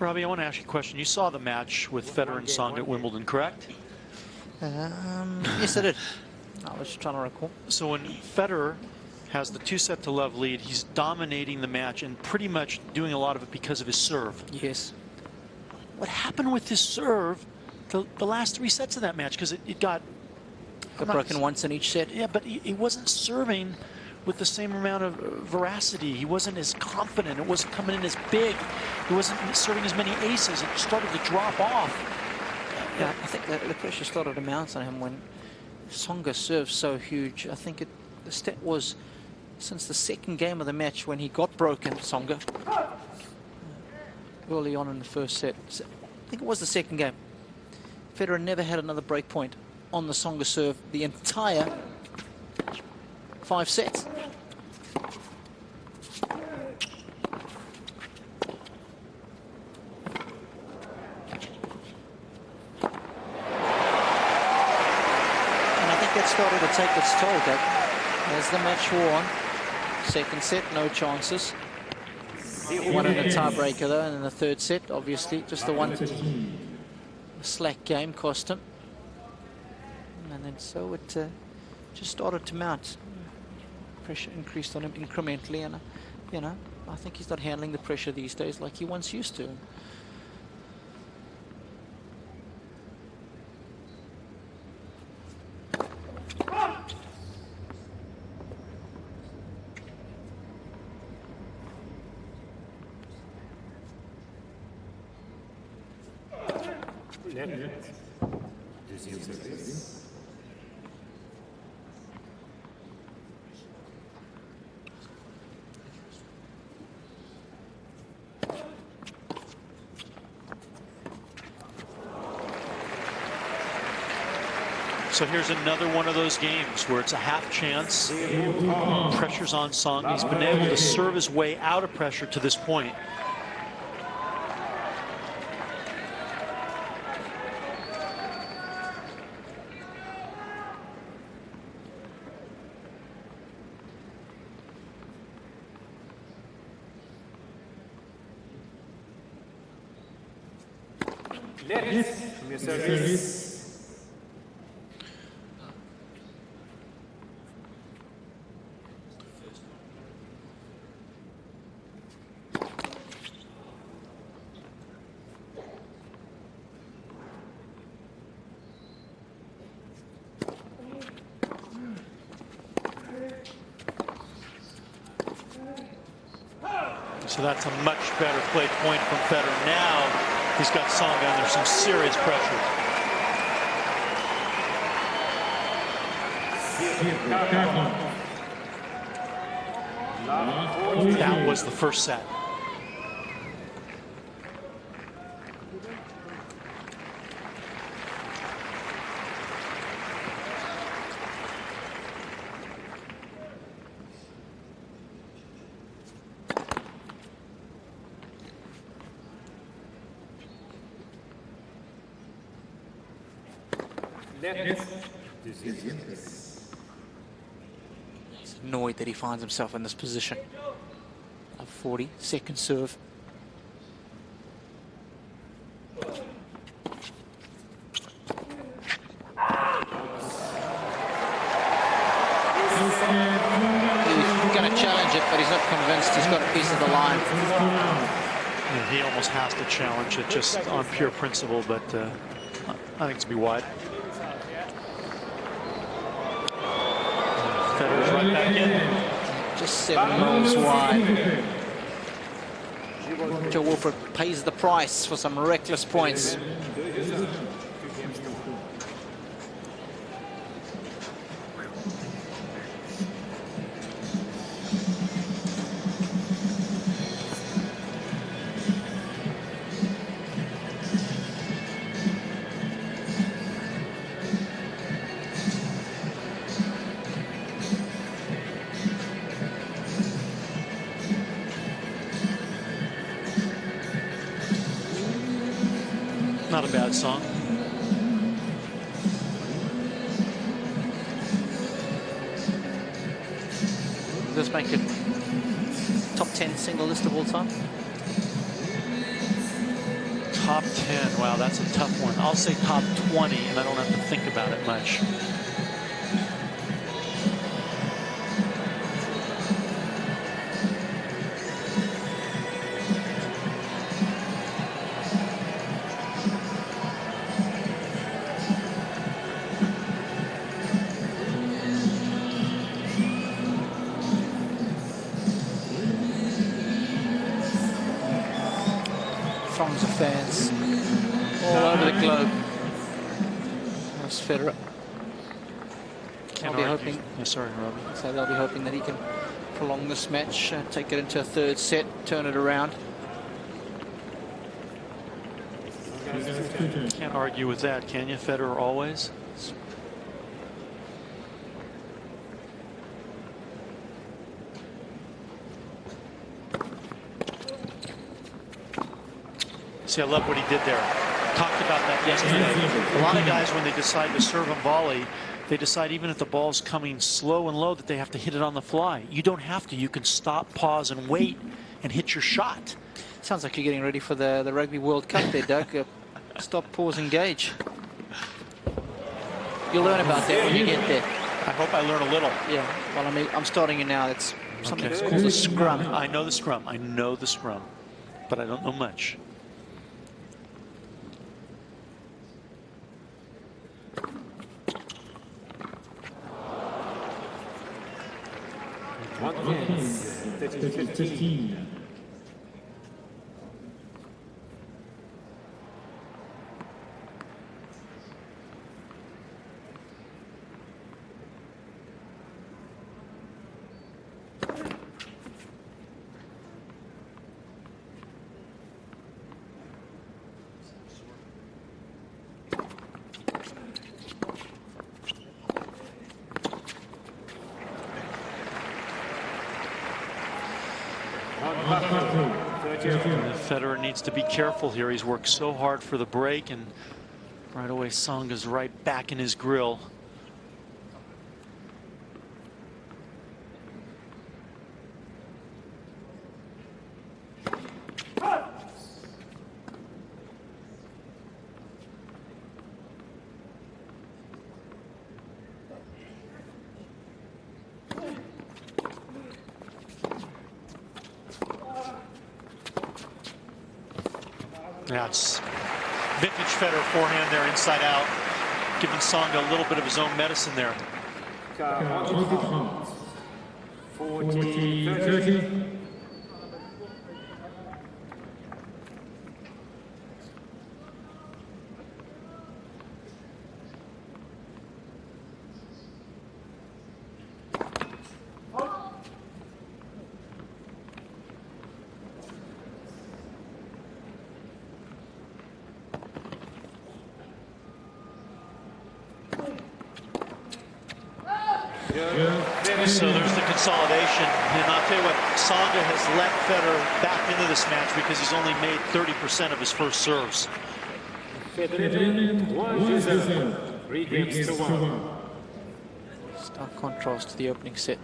Robbie, I want to ask you a question. You saw the match with Federer and Tsonga at Wimbledon, correct? Yes, I did. I was trying to recall. So when Federer has the 2-set-to-love lead, he's dominating the match and pretty much doing a lot of it because of his serve. Yes. What happened with his serve the last 3 sets of that match? Because it got broken once in each set. Yeah, but he wasn't serving with the same amount of veracity. He wasn't as confident. It wasn't coming in as big. He wasn't serving as many aces. It started to drop off. Yeah, I think the pressure started to mount on him when Tsonga served so huge. I think the stat was since the second game of the match when he got broken, Tsonga, early on in the first set. I think it was the second game. Federer never had another break point on the Tsonga serve the entire 5 sets. That started to take its toll. As the match wore on, second set, no chances. One in a tiebreaker though, and in the third set, obviously, just the one slack game cost him. And then so it just started to mount. Pressure increased on him incrementally, and you know, I think he's not handling the pressure these days like he once used to. Deuxième service. So here's another one of those games where it's a half chance. Pressure's on Tsonga. He's been able to serve his way out of pressure to this point. Service. So that's a much better play point from Federer. Now he's got Tsonga under some serious pressure. That was the first set. He's annoyed that he finds himself in this position. Of 40, second serve. He's going to challenge it, but he's not convinced he's got a piece of the line. Yeah, he almost has to challenge it just on pure principle, but I think it's going to be wide. Federer's right back in. Just 7 rolls wide. Jo-Wilfried pays the price for some reckless points. Not a bad song. Does this make it top 10 single list of all time? Top 10. Wow, that's a tough one. I'll say top 20, and I don't have to think about it much. Throngs of fans all over the globe. That's Federer. I'll be hoping. Yeah, sorry, Robbie. So they'll be hoping that he can prolong this match, take it into a third set, turn it around. Can't argue with that, can you? Federer always. See, I love what he did there. Talked about that yesterday. A lot of guys, when they decide to serve and volley, they decide even if the ball's coming slow and low that they have to hit it on the fly. You don't have to. You can stop, pause, and wait and hit your shot. Sounds like you're getting ready for the Rugby World Cup there, Doug. Stop, pause, engage. You'll learn about that when you get there. I hope I learn a little. Yeah, well, I mean, I'm starting you now. It's something that's called a scrum. I know the scrum. I know the scrum, but I don't know much. Yes. 13. Federer needs to be careful here. He's worked so hard for the break, and right away Tsonga's right back in his grill. Yeah, it's vintage Federer forehand there, inside out, giving Tsonga a little bit of his own medicine there. 40-30. So there's the consolidation, and I'll tell you what, Tsonga has let Federer back into this match because he's only made 30% of his first serves. Federer 1-0. 3 games to 1. Stark contrast to the opening set.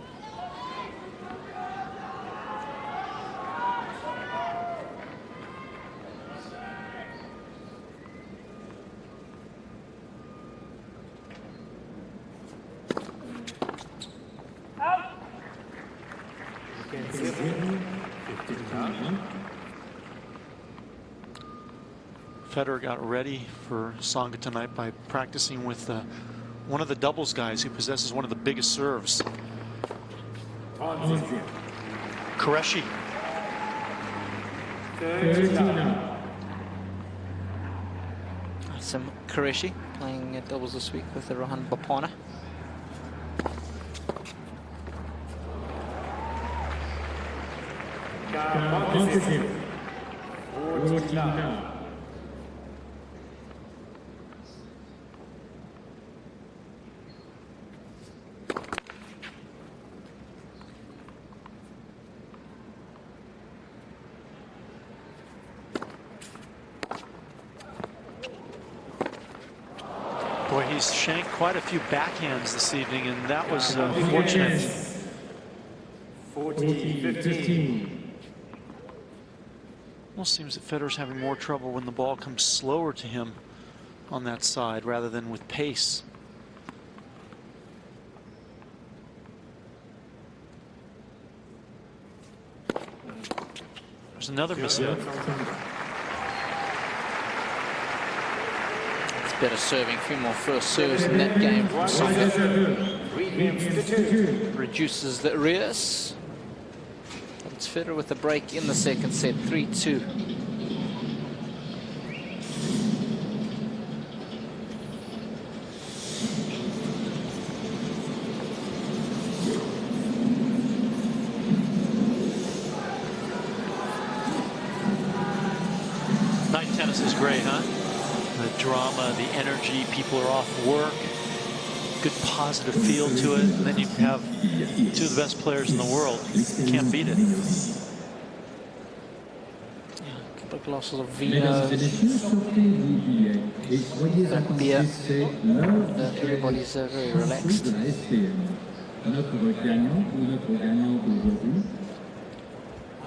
Federer got ready for Tsonga tonight by practicing with one of the doubles guys who possesses one of the biggest serves. Qureshi. Some Qureshi playing doubles this week with the Rohan Bapana. Boy, he's shanked quite a few backhands this evening, and that was fortunate. 40-15. Almost seems that Federer's having more trouble when the ball comes slower to him on that side rather than with pace. There's another miss-hit. It's better serving, a few more first serves in that game from Tsonga. 3 games to 2. Reduces the arrears. It's Federer with a break in the second set, 3-2. Night tennis is great, huh? The drama, the energy, people are off work, good positive feel to it, and then you have two of the best players in the world. Can't beat it. Yeah, couple of glasses of Mesdames vino. et messieurs, sortez vos billets et soyez Beer. attentifs, c'est l'heure Everybody's very de relaxed. la STM. Notre gagnant ou notre gagnante aujourd'hui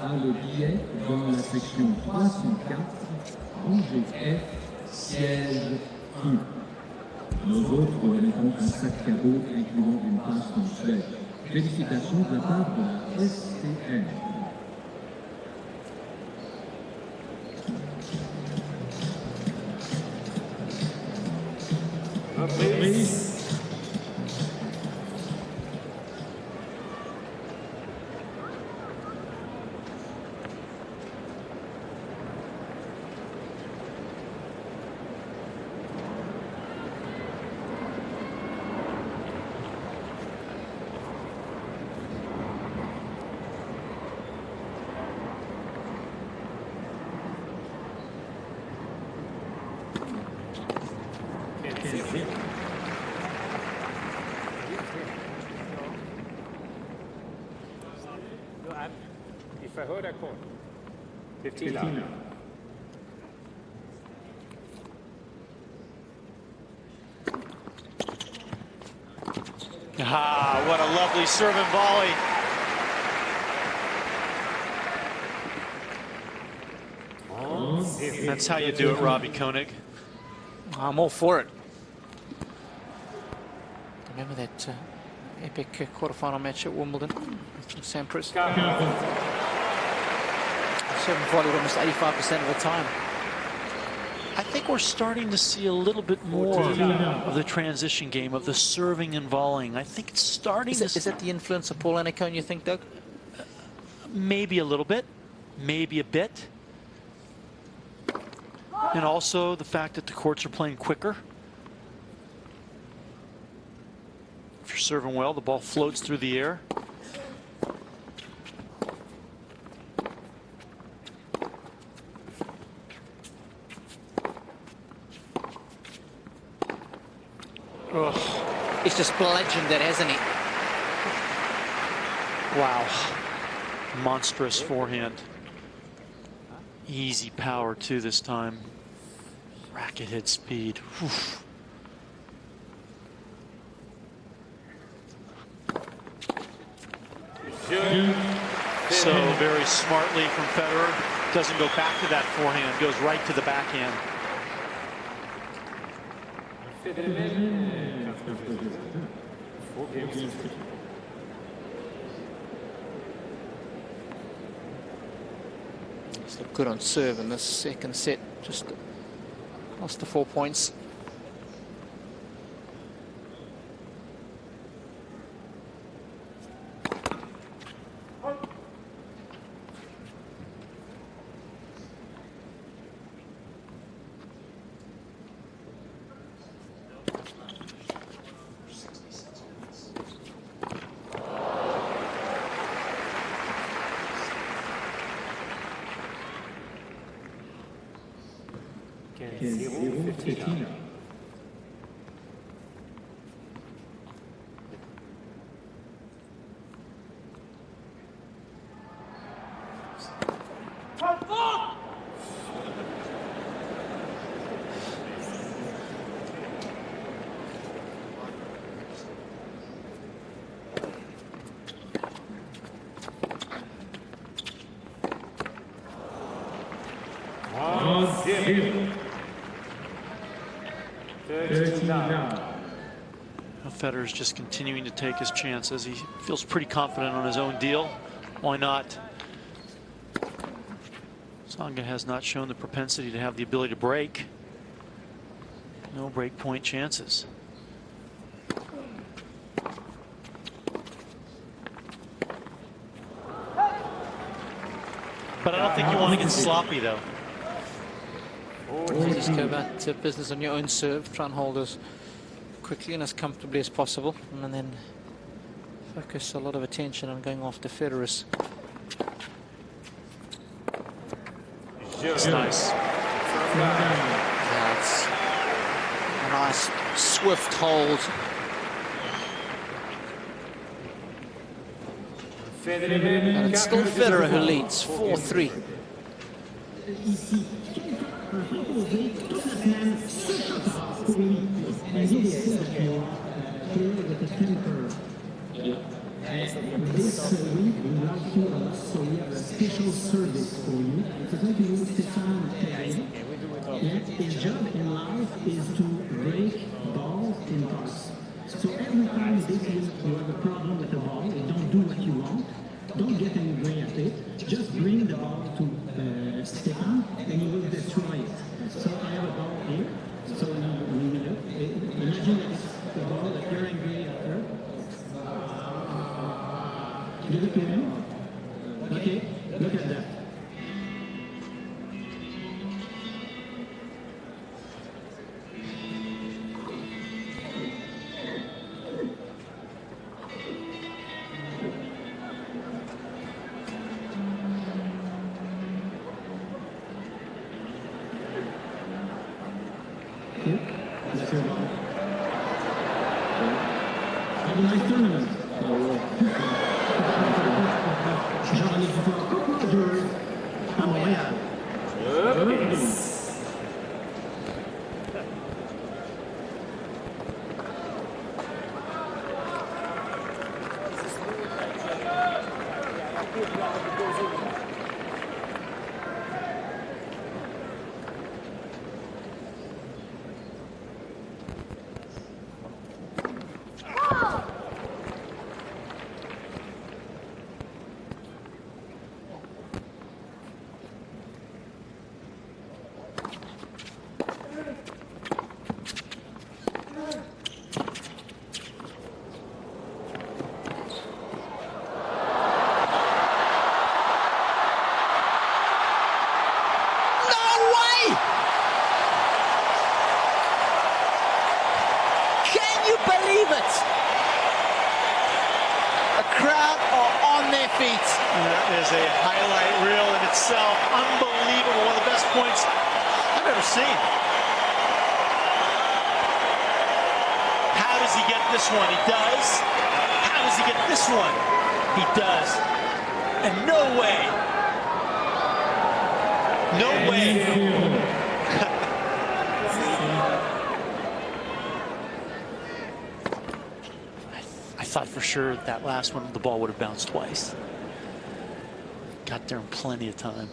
a le billet dans la section 304, rangée F, siège 1. Nos autres remettront un sac cadeau incluant une passe mensuelle. Félicitations de la part de la STM. Reprise. If I heard a call. 15 love. Ah, what a lovely serve and volley. That's how you do it, Robbie Koenig. I'm all for it. Remember that epic quarterfinal match at Wimbledon with Sampras? Serving volleyed almost 85% of the time. I think we're starting to see a little bit more of the transition game, of the serving and volleying. I think it's starting to... Is that the influence of Paul Annacone, you think, Doug? Maybe a little bit, maybe a bit. And also the fact that the courts are playing quicker. If you're serving well, the ball floats through the air. Ugh. He's just bludgeoned it, hasn't he? Wow. Monstrous forehand. Easy power, too, this time. Racket hit speed. Oof. So very smartly from Federer. Doesn't go back to that forehand. Goes right to the backhand. He's looked good on serve in this second set. Just lost the 4 points. Federer's just continuing to take his chances. He feels pretty confident on his own deal. Why not? Tsonga has not shown the propensity to have the ability to break. No break point chances. But I don't think you want to get sloppy, though. You just go about business on your own serve. Try and hold as quickly and as comfortably as possible, and then focus a lot of attention on going after Federer's. It's nice. Yeah, it's a nice swift hold. And it's still Federer who leads 4-3. ici. Quelqu'un a proposé toute la semaine ce chauffeur pour lui. And he said that you play with a temper. This week we love you a lot, so we have a special service for you. C'est ça que nous, Stéphane Perry. His job in life is to break balls in cars. So every time basically you have a problem with the ball, you don't do what you want, don't get angry at it, just bring the ball to Stéphane and he will destroy it. So I have a ball here, so now we look. Imagine that it's the ball that you're angry at her. Give it to him. Okay, look at that. That's your ball. Have a nice tournament. J'en ai fait deux à Montréal. That is a highlight reel in itself. Unbelievable. One of the best points I've ever seen. How does he get this one? He does. How does he get this one? He does. And no way. No way. I thought for sure that last one, the ball would have bounced twice. Got there in plenty of time.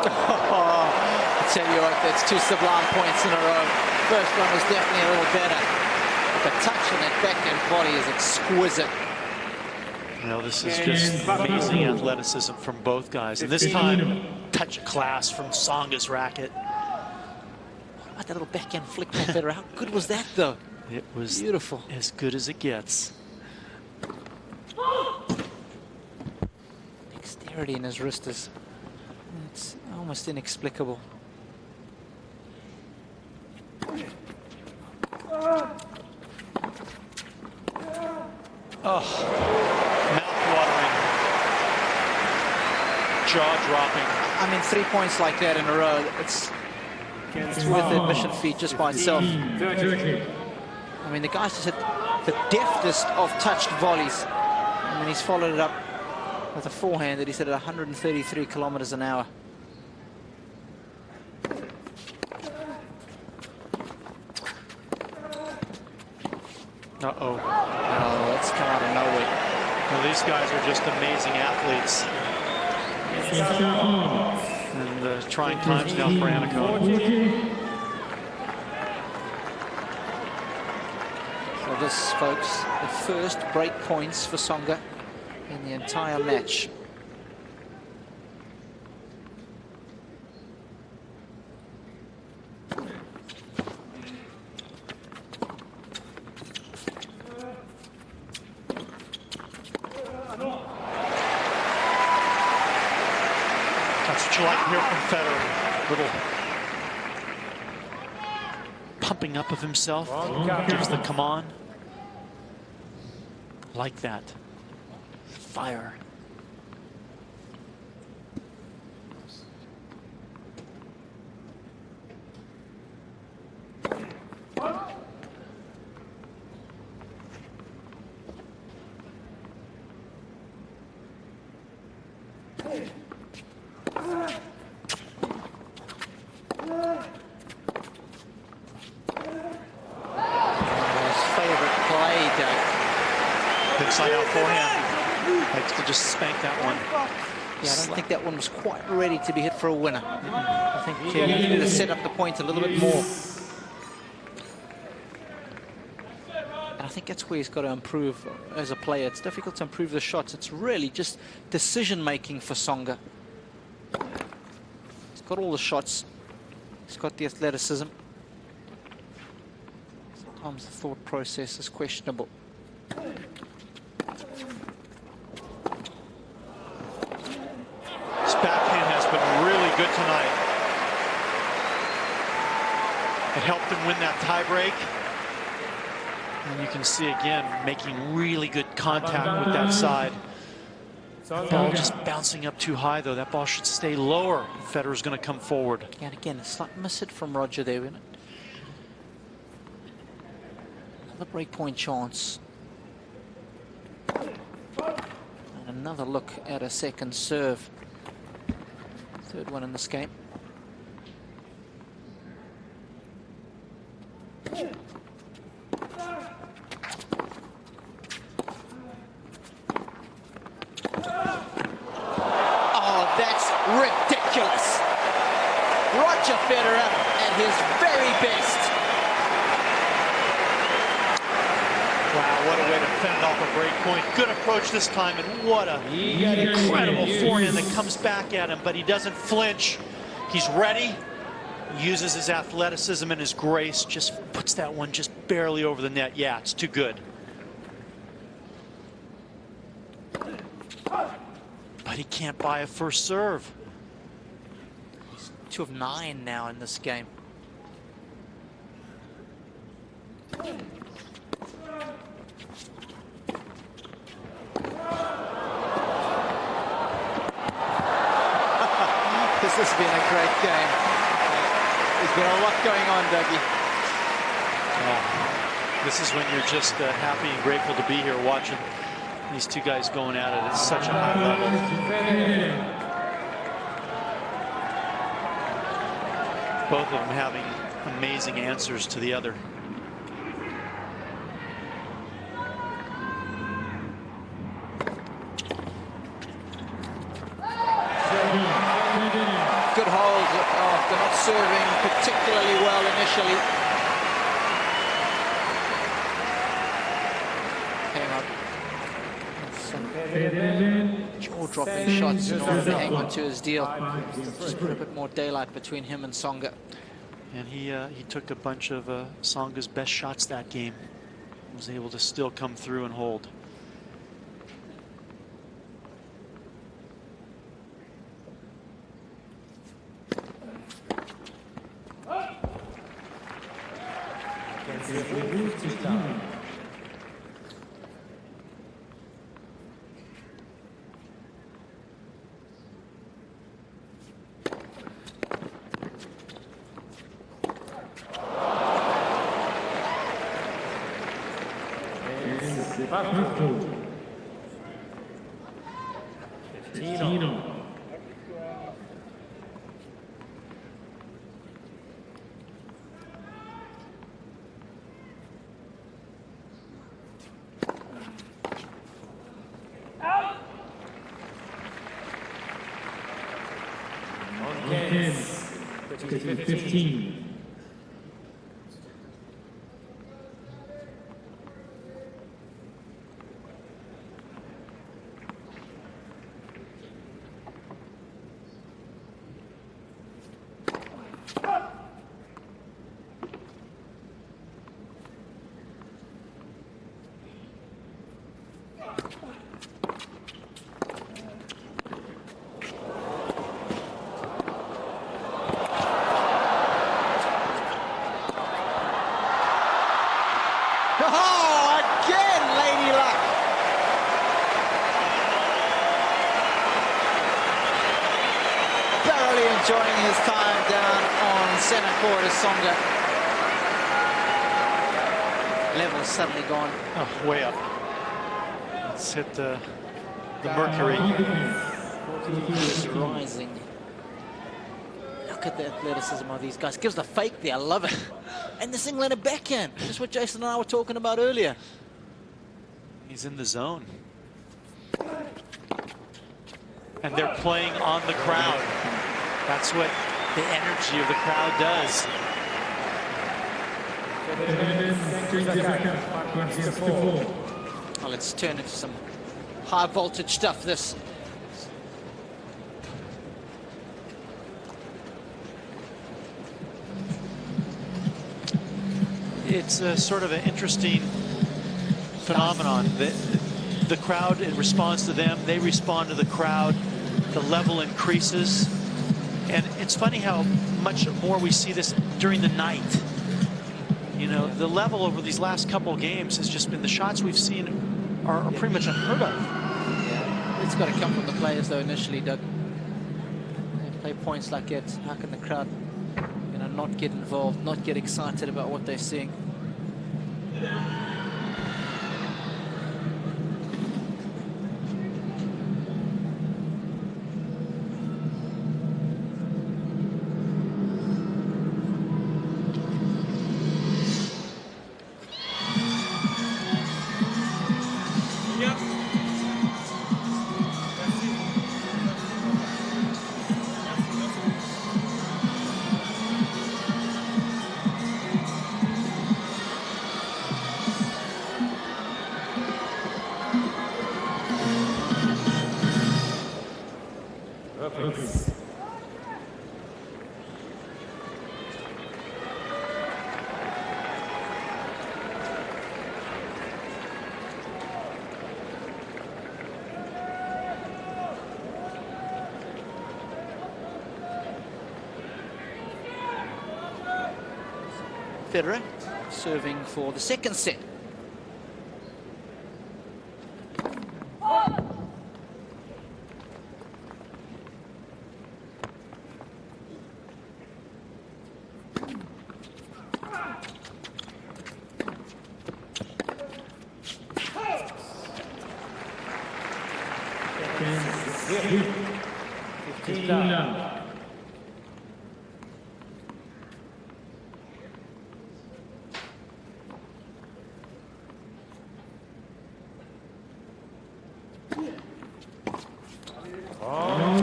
I tell you what, that's two sublime points in a row. First one was definitely a little better. But the touch on that backhand body is exquisite. You know, this is just amazing athleticism from both guys. And this time, touch of class from Tsonga's racket. What about that little backhand flick from Federer? How good was that, though? It was beautiful. As good as it gets. Dexterity in his wrist is it's almost inexplicable. Oh, mouth-watering, jaw-dropping. I mean, 3 points like that in a row, it's worth the admission fee just by itself. I mean, the guy's just hit the deftest of touched volleys. And then he's followed it up with a forehand that he's hit at 133 kilometers an hour. Uh-oh. Oh, that's come out of nowhere. Well, these guys are just amazing athletes. And trying times now for Anaco. So this, folks, the first break points for Tsonga in the entire match. That's what you like to hear from Federer. Little pumping up of himself. Gives the come on. Like that. Fire. Favorite play, Doug. Good side out forehand. Likes to just spank that one. Yeah, I don't think that one was quite ready to be hit for a winner. I think he needed to set up the point a little bit more. And I think that's where he's got to improve as a player. It's difficult to improve the shots. It's really just decision-making for Tsonga. He's got all the shots. He's got the athleticism. Sometimes the thought process is questionable. His backhand has been really good tonight. It helped him win that tiebreak. And you can see again, making really good contact with that side. Ball just bouncing up too high, though. That ball should stay lower. Federer's going to come forward. And again, a slight miss it from Roger there, isn't it? Another breakpoint chance. And another look at a second serve. Third one in this game. Ridiculous. Roger Federer at his very best. Wow, what a way to fend off a break point. Good approach this time, and what a incredible forehand that comes back at him, but he doesn't flinch. He's ready, uses his athleticism and his grace, just puts that one just barely over the net. Yeah, it's too good. But he can't buy a first serve. He's 2 of 9 now in this game. This has been a great game. There's been a lot going on, Dougie. Oh, this is when you're just happy and grateful to be here watching these two guys going at it at such a high level. Both of them having amazing answers to the other. Good hold after not serving particularly well initially. Jaw-dropping shots in order to hang on to his deal. Just put a bit more daylight between him and Tsonga. And he took a bunch of Tsonga's best shots that game. Was able to still come through and hold. Okay. 15. Enjoying his time down on center court as Tsonga. Level suddenly gone. Oh, way up. Let's hit the mercury. is rising. Look at the athleticism of these guys. Gives the fake there, I love it. And this Englander backhand, just what Jason and I were talking about earlier. He's in the zone. And they're playing on the crowd. That's what the energy of the crowd does. Well, let's turn into some high voltage stuff, this. It's a sort of an interesting phenomenon. The crowd, it responds to them, they respond to the crowd, the level increases. And it's funny how much more we see this during the night. You know, the level over these last couple of games has just been, the shots we've seen are pretty much unheard of. Yeah. It's got to come from the players, though, initially, Doug. They play points like it. How can the crowd, you know, not get involved, not get excited about what they're seeing? Federer serving for the second set.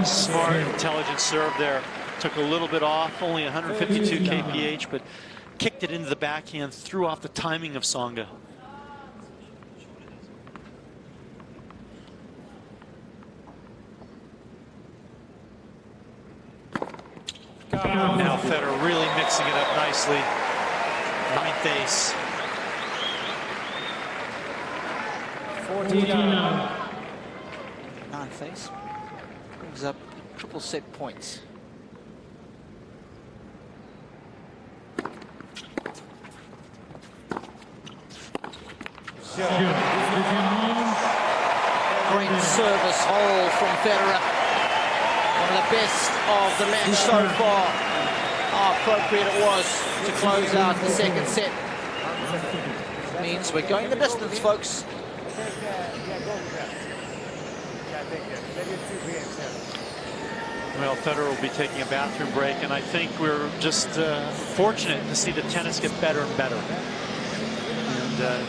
Smart, intelligent serve there. Took a little bit off, only 152 kph, but kicked it into the backhand, threw off the timing of Tsonga. Now Federer really mixing it up nicely. Ninth ace. 49. Ninth ace. Brings up triple set points. Great service hole from Federer. One of the best of the match so far. How appropriate it was to close out the second set. Means we're going the distance, folks. Well, Federer will be taking a bathroom break, and I think we're just fortunate to see the tennis get better and better. And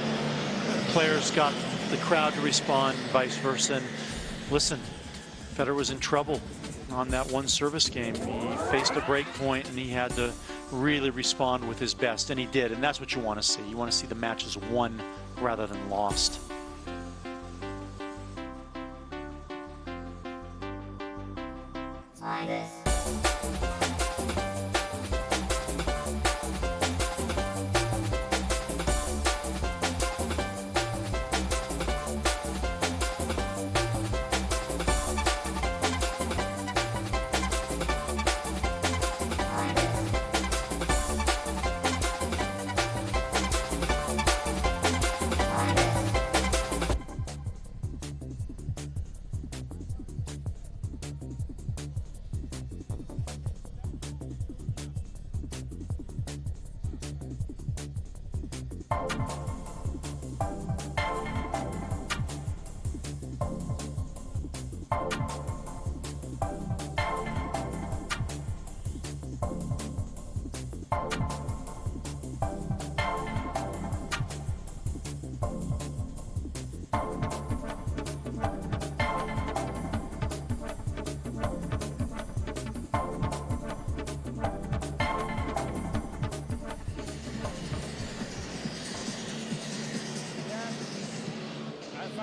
players got the crowd to respond, and vice versa. And listen, Federer was in trouble on that one service game. He faced a break point, and he had to really respond with his best, and he did. And that's what you want to see. You want to see the matches won rather than lost.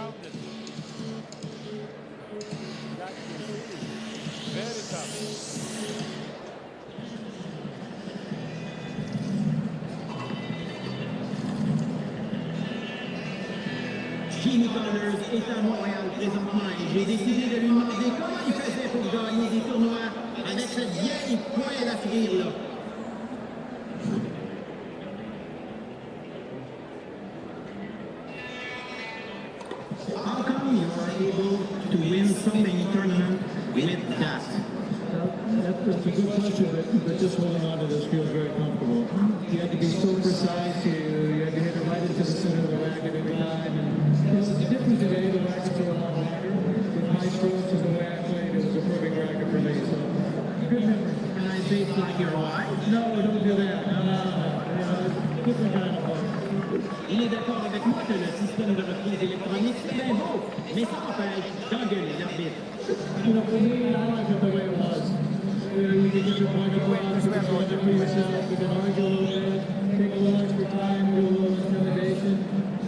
grounded. That is very tough. Jimmy Connors est à Montréal présentement et j'ai décidé de lui demander comment il faisait pour gagner des tournois avec cette vieille poêle à frire là. How come you are able to win so many tournaments with that? That's a good question, but just holding on to this feels very comfortable. You had to be so precise, you had to hit it right into the center of the racket every time. And it's different today, the rackets are a lot wider. With my strokes and the way I played, it was a perfect racket for me. So, good memory. Can I say it's like your wife? No, don't do that. No. Different kind of fun. Il est d'accord avec moi que le système de reprise électronique, c'est bien beau, mais ça empêche d'engueuler l'arbitre. You know, for me, I like it the way it was. You can get your point across, you can go in there for yourself, you can argue a little bit, take a little extra time, do a little intimidation.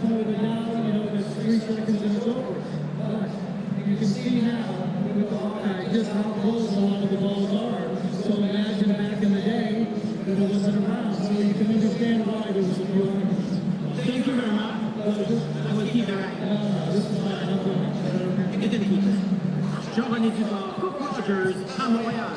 So, but now, you know, there's 3 seconds and it's over. But you can see now with the Hawkeye just how close a lot of the balls are. So imagine back in the day that it wasn't around. So you can understand why there was a few arguments. Thank you very much. I will keep the racket. This is fine. I'm going. You can keep it. Jean-René Dupont, Cook Rogers à Montréal.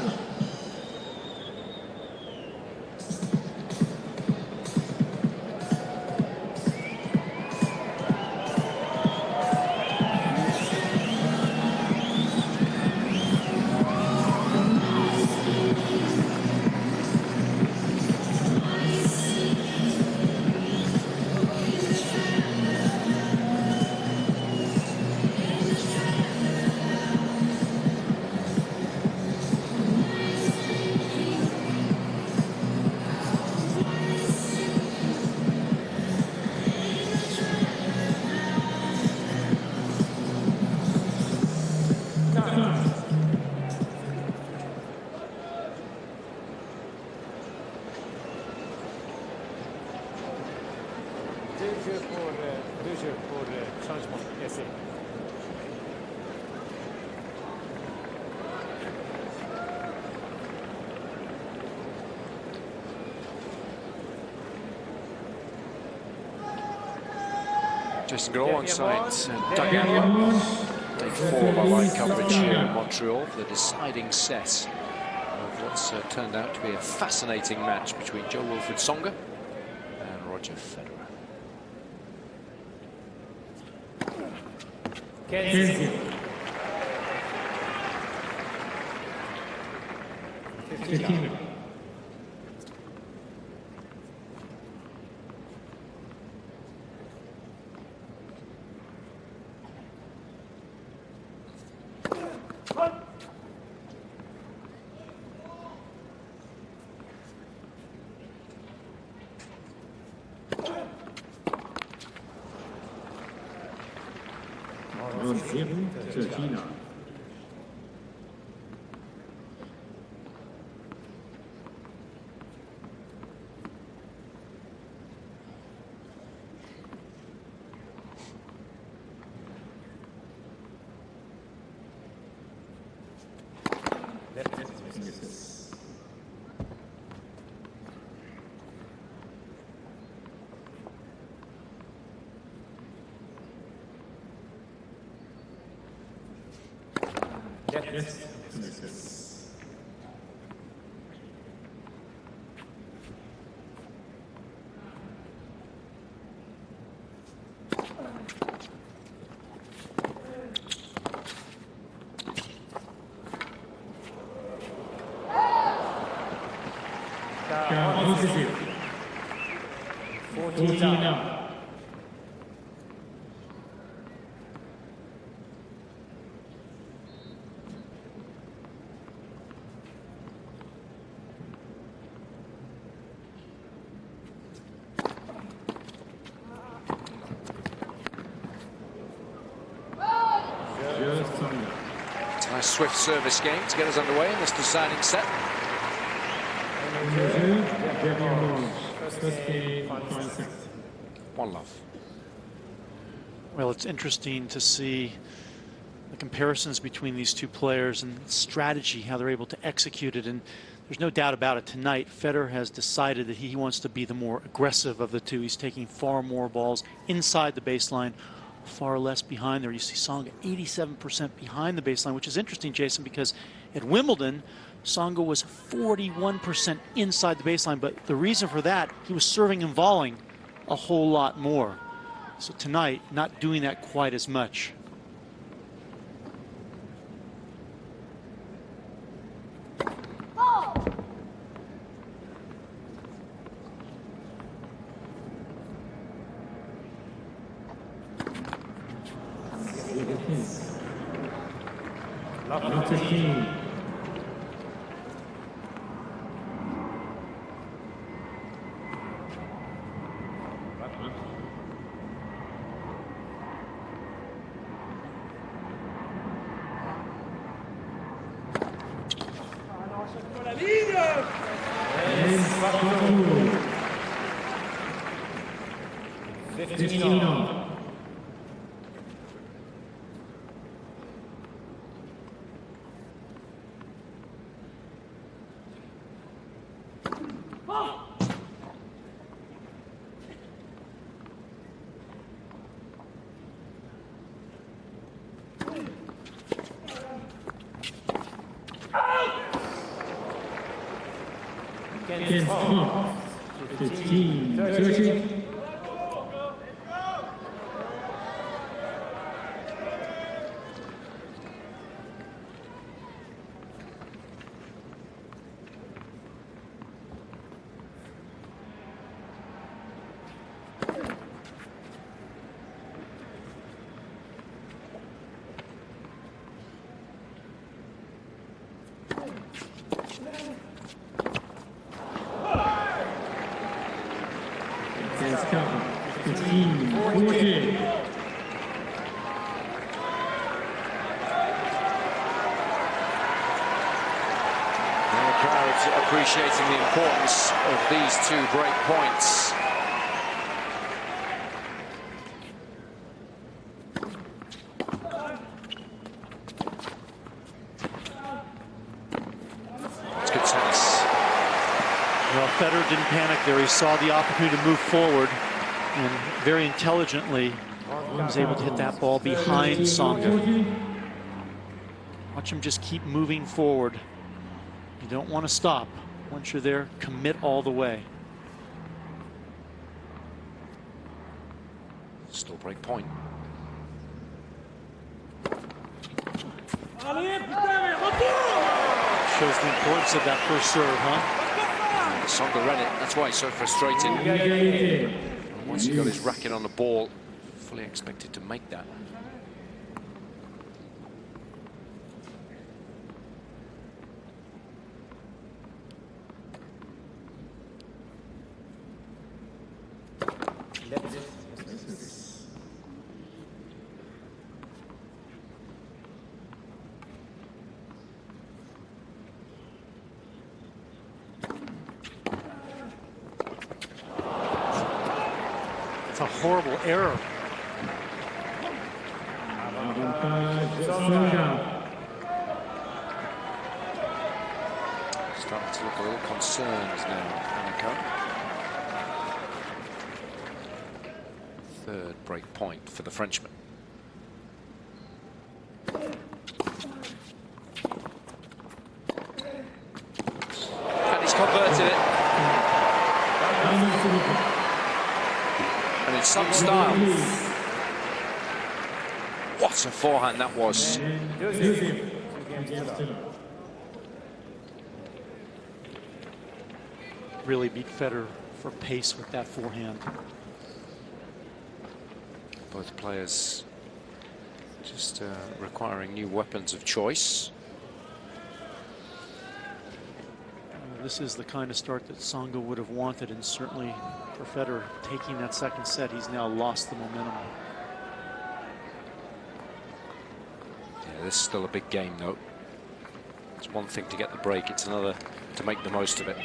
Deux jeux pour changement. Essai. Jason Gore alongside Doug Allen. Day 4 of our live coverage here in Montreal for the deciding set of what's turned out to be a fascinating match between Jo-Wilfried Tsonga and Roger Federer. Kenzie. 15. Yes. This is it. 14 now. Nice swift service game to get us underway in this deciding set. First game, 1 love. Well, it's interesting to see the comparisons between these two players and strategy, how they're able to execute it. And there's no doubt about it. Tonight, Federer has decided that he wants to be the more aggressive of the two. He's taking far more balls inside the baseline, far less behind there. You see Tsonga 87% behind the baseline, which is interesting, Jason, because at Wimbledon, Tsonga was 41% inside the baseline. But the reason for that, he was serving and volleying a whole lot more. So tonight, not doing that quite as much. Love 15. Against Trump, 15, 30. Against Cup, 15, 40. Appreciating the importance of these two break points. It's good tennis. Well, Federer didn't panic there. He saw the opportunity to move forward and very intelligently was able to hit that ball behind Tsonga. Watch him just keep moving forward. You don't want to stop. Once you're there, commit all the way. Still break point. Shows the importance of that first serve, huh? Tsonga read it. That's why it's so frustrating. Once he got his racket on the ball, fully expected to make that. It's a horrible error. Starting to look a little concerned now, Monaco. Third break point for the Frenchman. And he's converted it. And in some style. What a forehand that was. Really beat Federer for pace with that forehand. Both players just requiring new weapons of choice. This is the kind of start that Tsonga would have wanted, and certainly for Federer, taking that second set, he's now lost the momentum. Yeah, this is still a big game, though. It's one thing to get the break, it's another to make the most of it.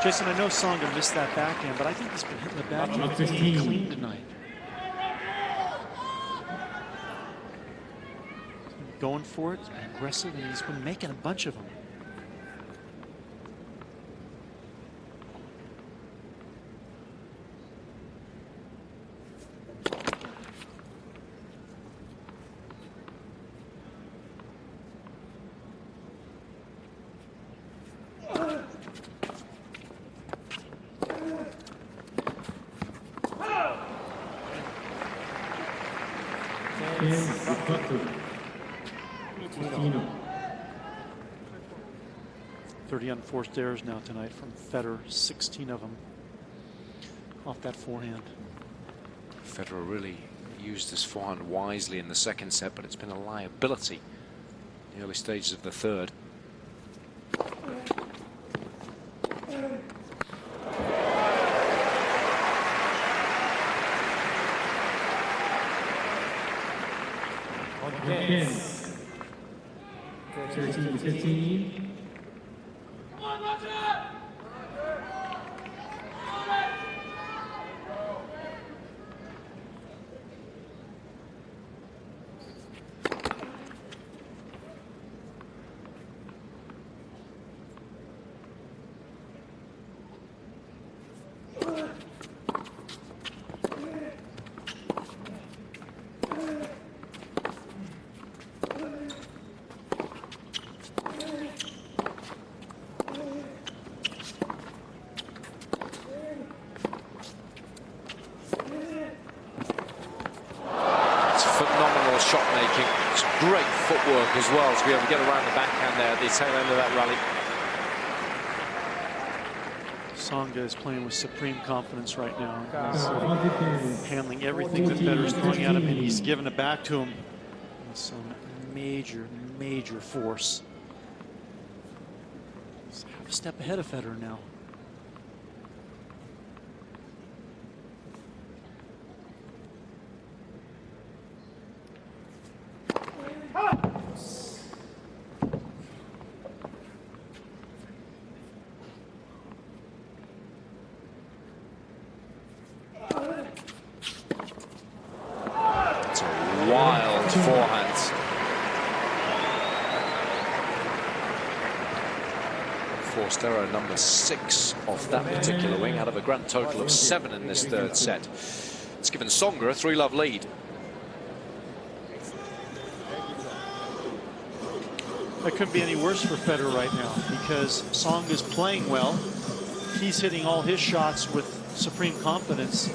Jason, I know Tsonga missed that backhand, but I think he's been hitting the backhand pretty clean tonight. Going for it, he's been aggressive, and he's been making a bunch of them. Tino. 30 unforced errors now tonight from Federer, 16 of them off that forehand. Federer really used his forehand wisely in the second set, but it's been a liability in the early stages of the third. Okay. 13-15. Great footwork as well to be able to get around the backhand there at the tail end of that rally. Tsonga is playing with supreme confidence right now. He's handling everything that Federer's throwing at him, and he's giving it back to him with some major, major force. He's half a step ahead of Federer now. Error number 6 off that particular wing out of a grand total of 7 in this third set. It's given Tsonga a 3-love lead. That couldn't be any worse for Federer right now because Tsonga's playing well. He's hitting all his shots with supreme confidence.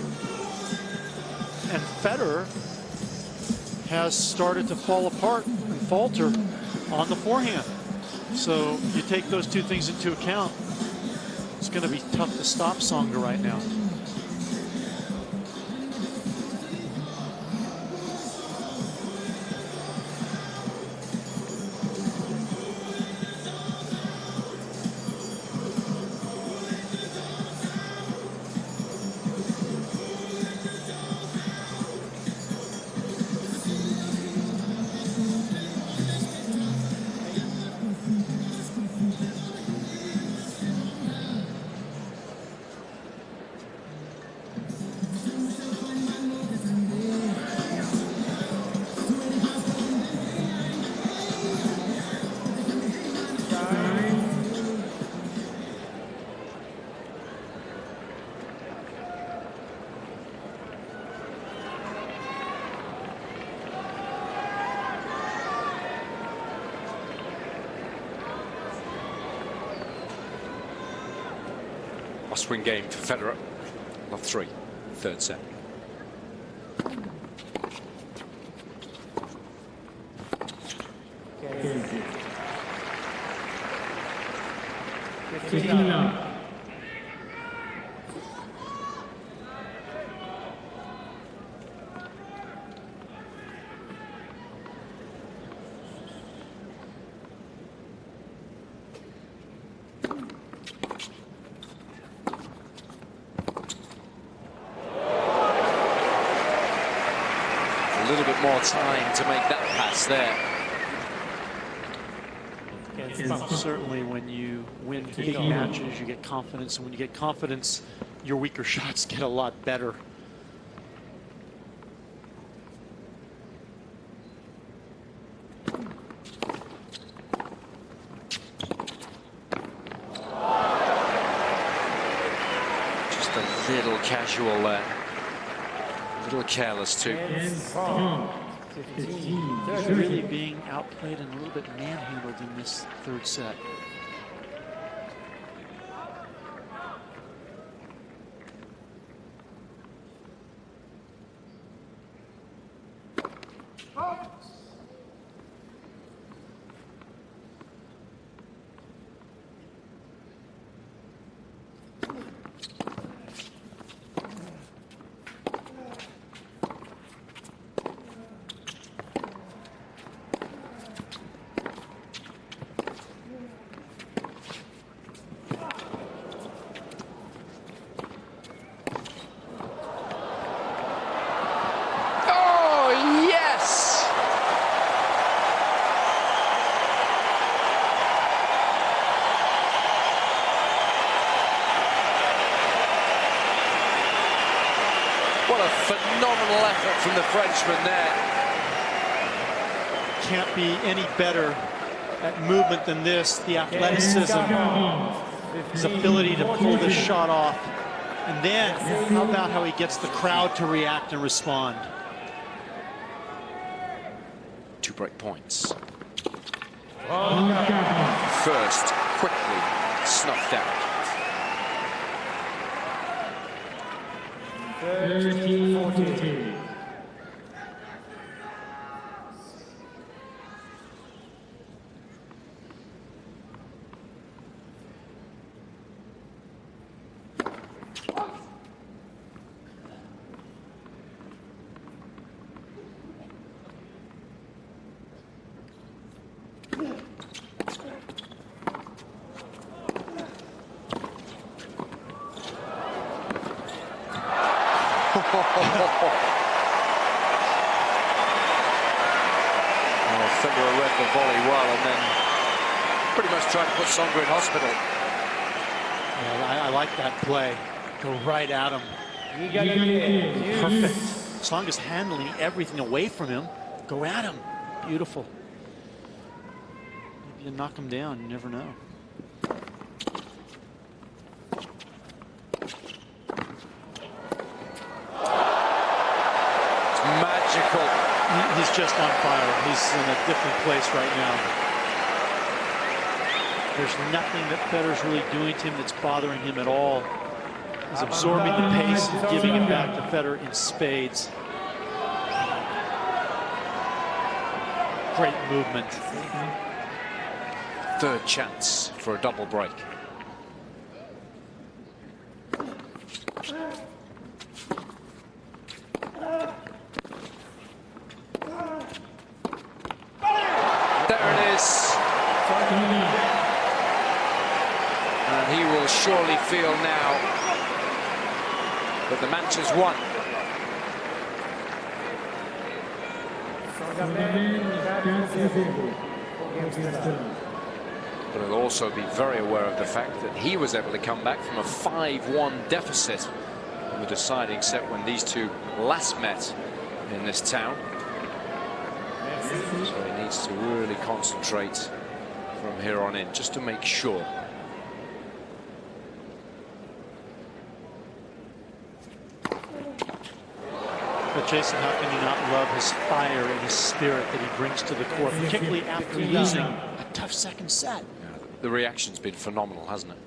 And Federer has started to fall apart and falter on the forehand. So you take those two things into account, it's going to be tough to stop Tsonga right now. Must-win game for Federer. Love 3, third set. A little bit more time to make that pass there. Certainly when you win big matches, you get confidence. And when you get confidence, your weaker shots get a lot better. Just a little casual there. A little careless too. Really being outplayed and a little bit manhandled in this third set. What a phenomenal effort from the Frenchman there. Can't be any better at movement than this. The athleticism, his ability to pull this shot off. And then, how about how he gets the crowd to react and respond? 2 break points. First, quickly snuffed out. 13-14. Federer read the volley well and then pretty much tried to put Tsonga in hospital. Yeah, I like that play. Go right at him. Perfect. Tsonga's handling everything away from him. Go at him. Beautiful. Maybe you knock him down. You never know. Magical. He's just on fire. He's in a different place right now. There's nothing that Federer's really doing to him that's bothering him at all. He's absorbing the pace and giving it back to Federer in spades. Great movement. Third chance for a double break. And he will surely feel now that the match is won. But he'll also be very aware of the fact that he was able to come back from a 5-1 deficit in the deciding set when these two last met in this town. So he needs to really concentrate from here on in, just to make sure. But Jason, how can you not love his fire and his spirit that he brings to the court, particularly after losing a tough second set? Yeah, the reaction's been phenomenal, hasn't it?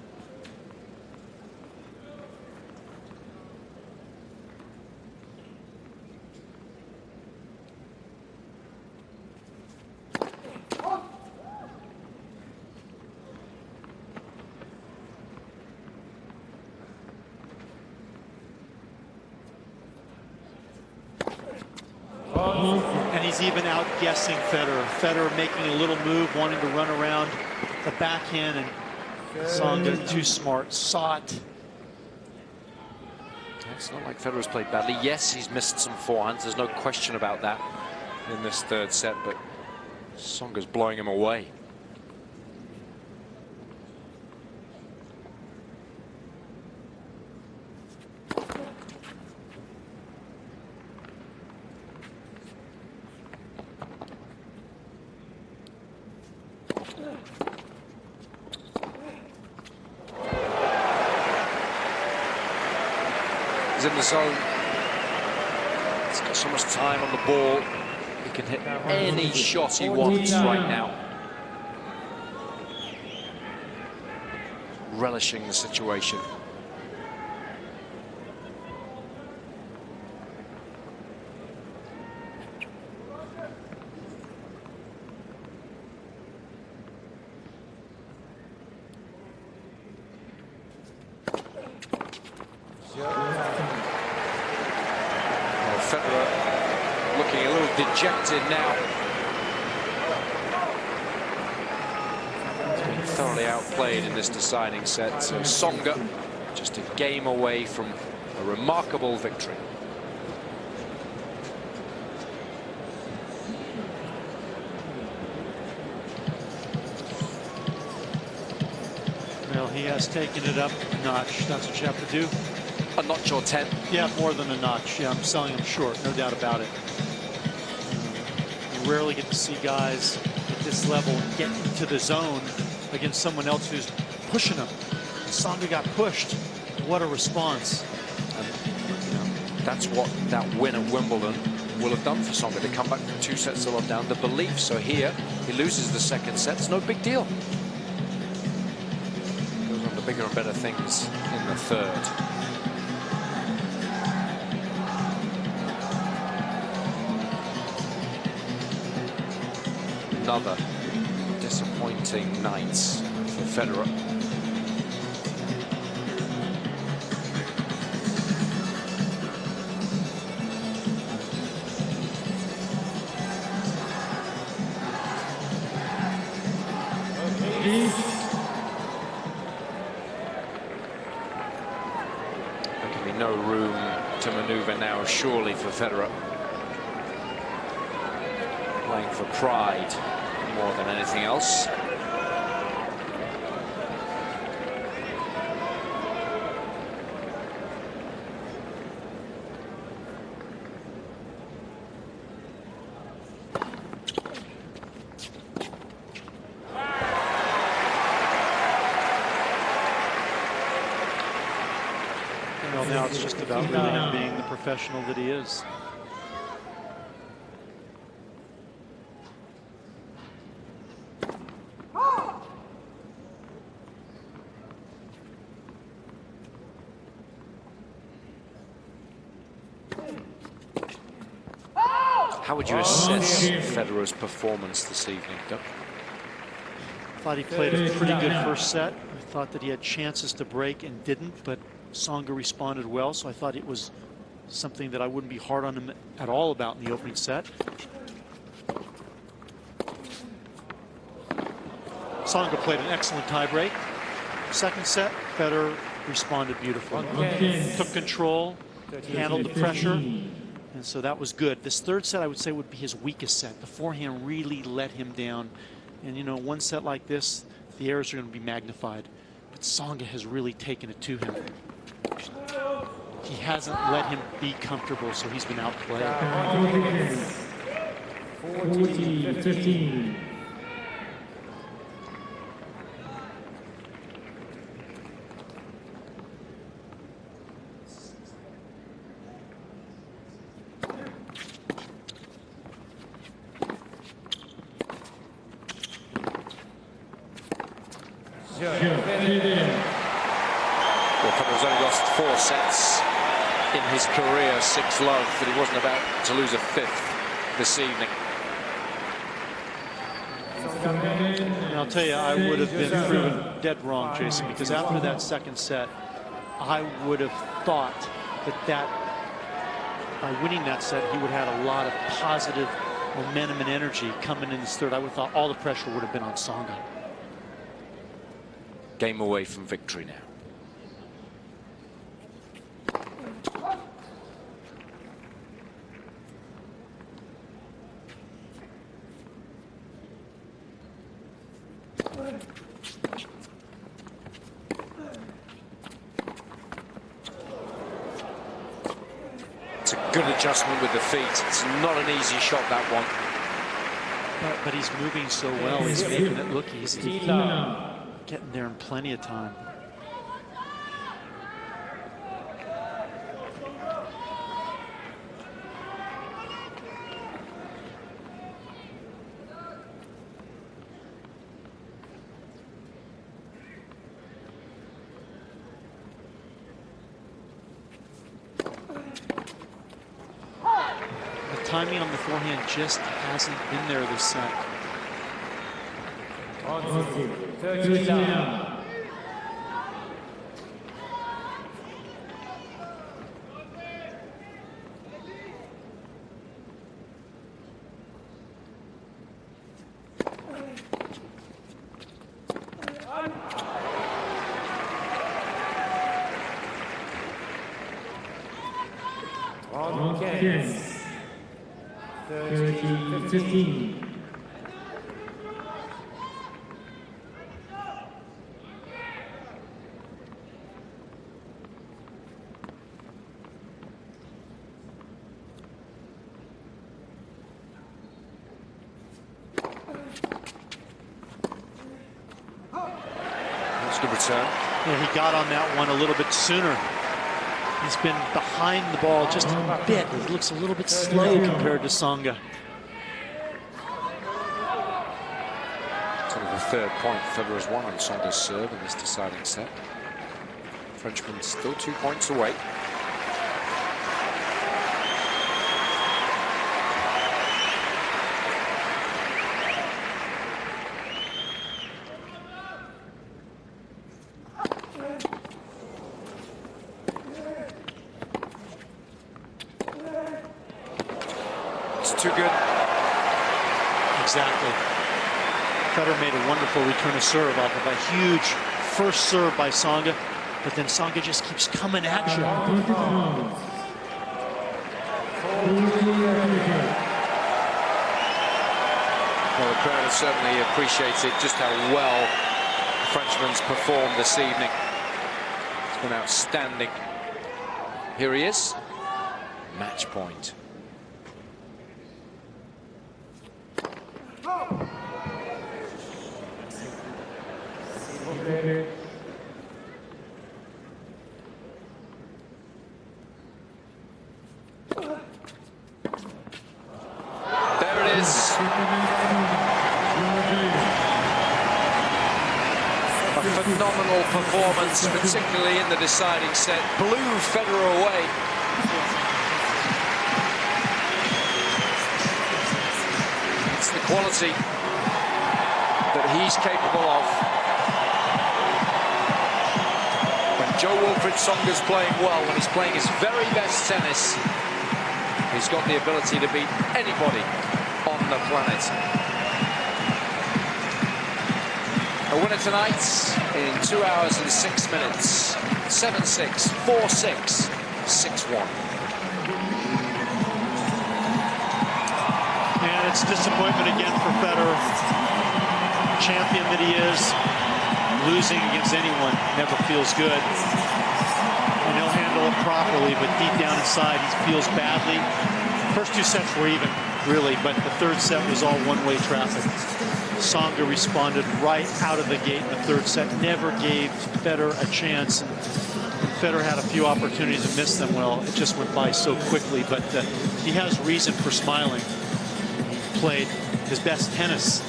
And he's even outguessing Federer. Federer making a little move, wanting to run around the backhand, and Tsonga, too smart, saw it. It's not like Federer's played badly. Yes, he's missed some forehands. There's no question about that in this third set, but Tsonga's blowing him away. He's in the zone. He's got so much time on the ball. He can hit any shot he wants right now. Relishing the situation. Federer looking a little dejected now. He's been thoroughly outplayed in this deciding set. So Tsonga just a game away from a remarkable victory. Well, he has taken it up a notch. That's what you have to do. A notch or 10? Yeah, more than a notch. Yeah, I'm selling him short, no doubt about it. You rarely get to see guys at this level get into the zone against someone else who's pushing them. Tsonga got pushed. What a response. And, you know, that's what that win at Wimbledon will have done for Tsonga. To come back from 2 sets to 1 down. The belief. So here, he loses the second set. It's no big deal. Goes on to bigger and better things in the third. Another disappointing night for Federer. There can be no room to maneuver now, surely, for Federer. Playing for pride more than anything else. Well, now it's just about really being the professional that he is. How would you assess Federer's performance this evening, Doug? I thought he played a pretty good first set. I thought that he had chances to break and didn't, but Tsonga responded well, so I thought it was something that I wouldn't be hard on him at all about in the opening set. Tsonga played an excellent tiebreak. Second set, Federer responded beautifully. Took control, handled the pressure, and so that was good. This third set, I would say, would be his weakest set. The forehand really let him down. And, you know, one set like this, the errors are going to be magnified. But Tsonga has really taken it to him. He hasn't let him be comfortable, so he's been outplayed. 40-15. Well, Federer's only lost 4 sets in his career, 6 love, but he wasn't about to lose a 5th this evening. And I'll tell you, I would have been proven dead wrong, Jason, because after that second set, I would have thought that by winning that set, he would have had a lot of positive momentum and energy coming in this third. I would have thought all the pressure would have been on Tsonga. Game away from victory now. It's a good adjustment with the feet. It's not an easy shot, that one. But he's moving so well. He's making it look easy. Getting there in plenty of time. timing on the forehand just hasn't been there this set. 30 down. Okay. 30-15. That's a good return. Yeah, he got on that one a little bit sooner. He's been behind the ball just a bit. He looks a little bit slow compared to Tsonga. Sort of the third point Federer's won on Tsonga's serve in this deciding set. Frenchman still 2 points away. Too good. Exactly. Federer made a wonderful return of serve off of a huge first serve by Tsonga, but then Tsonga just keeps coming at you. Well, the crowd certainly appreciates it, just how well the Frenchman's performed this evening. It's been outstanding. Here he is. Match point. There it is. A phenomenal performance, particularly in the deciding set. Blew Federer away. It's the quality that he's capable of. When Jo-Wilfried Tsonga's playing well, when he's playing his very best tennis, he's got the ability to beat anybody on the planet. A winner tonight in 2 hours and 6 minutes. 7-6, 4-6, 6-1. And it's disappointment again for Federer. Champion that he is, losing against anyone never feels good. And he'll handle it properly, but deep down inside he feels badly. First two sets were even, really, but the third set was all one-way traffic. Tsonga responded right out of the gate in the third set, never gave Federer a chance. Federer had a few opportunities to miss them. Well, it just went by so quickly, but he has reason for smiling. He played his best tennis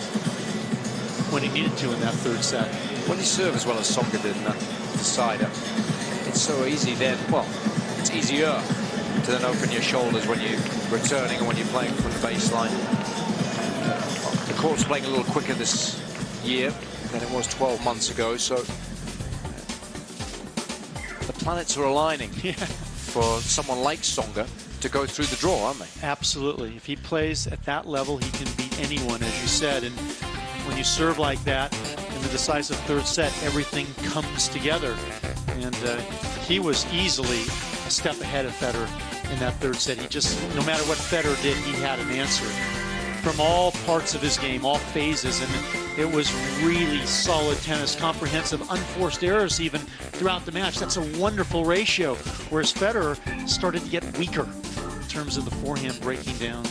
when he needed to in that third set. When you serve as well as Tsonga did in that decider, it's so easy then, well, it's easier to then open your shoulders when you're returning and when you're playing from the baseline. The court's playing a little quicker this year than it was 12 months ago, so the planets are aligning for someone like Tsonga to go through the draw, aren't they? Absolutely. If he plays at that level, he can beat anyone, as you said. And when you serve like that in the decisive third set, everything comes together. And he was easily a step ahead of Federer in that third set. He just, no matter what Federer did, he had an answer from all parts of his game, all phases, and it was really solid tennis, comprehensive, unforced errors even throughout the match. That's a wonderful ratio, whereas Federer started to get weaker in terms of the forehand breaking down.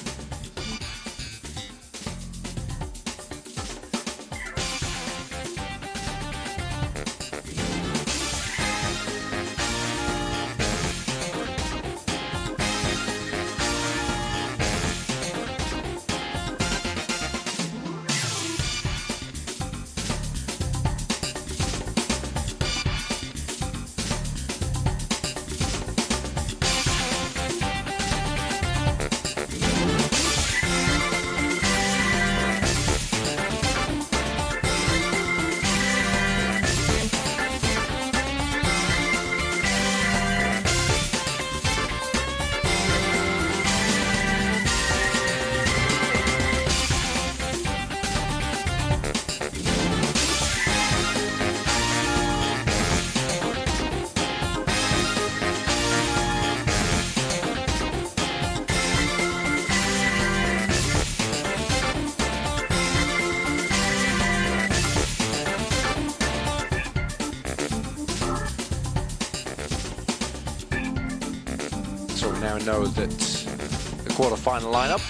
So we now know that the quarter-final lineup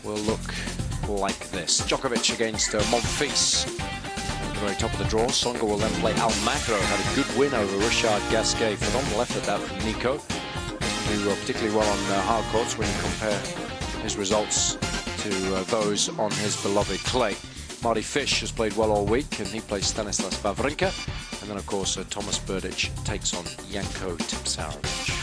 will look like this. Djokovic against Monfils at the very top of the draw. Tsonga will then play Almagro. Had a good win over Richard Gasquet. Phenomenal effort that from Nico. Doesn't do particularly well on hard courts when you compare his results to those on his beloved clay. Marty Fish has played well all week, and he plays Stanislas Wawrinka. And then, of course, Thomas Berdych takes on Janko Tipsarevic.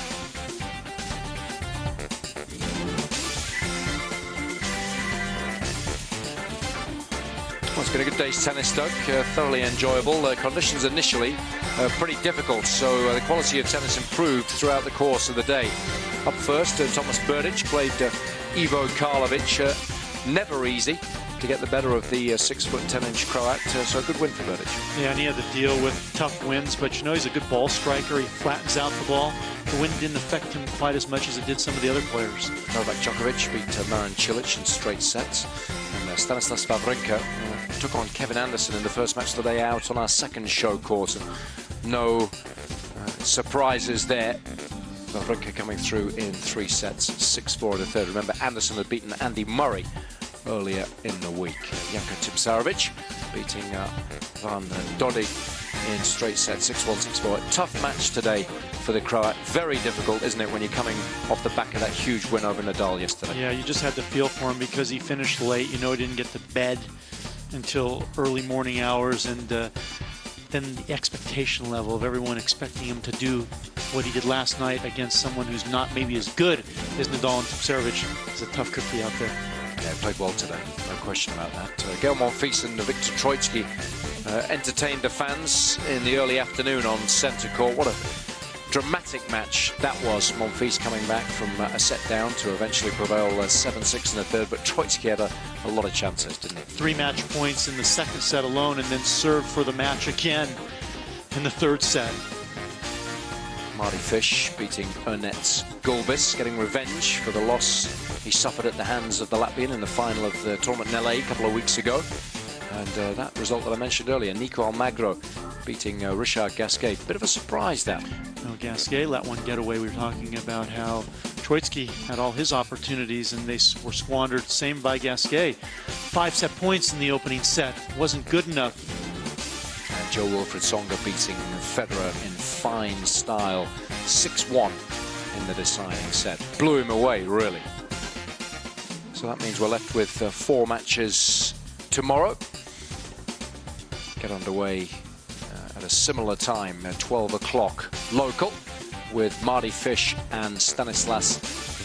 Well, it's been a good day's tennis, Doug. Thoroughly enjoyable. Conditions initially pretty difficult, so the quality of tennis improved throughout the course of the day. Up first, Thomas Berdych played Ivo Karlovic. Never easy to get the better of the 6'10" Croat, so a good win for Berdych. Yeah, and he had to deal with tough wins, but you know he's a good ball striker. He flattens out the ball. The win didn't affect him quite as much as it did some of the other players. Novak Djokovic beat Marin Cilic in straight sets, and Stanislas Wawrinka took on Kevin Anderson in the first match of the day out on our second show court. No surprises there. Wawrinka coming through in 3 sets, 6-4 in the third. Remember, Anderson had beaten Andy Murray earlier in the week. Janko Tipsarevic beating Van Doddy in straight sets, 6-1, 6-4. Tough match today for the Croat. Very difficult, isn't it, when you're coming off the back of that huge win over Nadal yesterday? Yeah, you just had to feel for him because he finished late. You know, he didn't get to bed until early morning hours, and then the expectation level of everyone expecting him to do what he did last night against someone who's not maybe as good as Nadal and Tipsarevic is a tough cookie out there. Yeah, played well today, no question about that. Gael Monfils and Viktor Troicki entertained the fans in the early afternoon on centre court. What a dramatic match that was. Monfils coming back from a set down to eventually prevail 7-6 in the third, but Troicki had a lot of chances, didn't he? 3 match points in the second set alone, and then served for the match again in the third set. Marty Fish beating Ernest Gulbis, getting revenge for the loss he suffered at the hands of the Latvian in the final of the tournament in LA a couple of weeks ago. And that result that I mentioned earlier, Nico Almagro beating Richard Gasquet. Bit of a surprise, that. Well, Gasquet let one get away. We were talking about how Troicki had all his opportunities and they were squandered. Same by Gasquet. 5-set points in the opening set. Wasn't good enough. And Jo-Wilfried Tsonga beating Federer in fine style, 6-1 in the deciding set. Blew him away, really. So that means we're left with 4 matches tomorrow. Get underway at a similar time, 12 o'clock local, with Marty Fish and Stanislas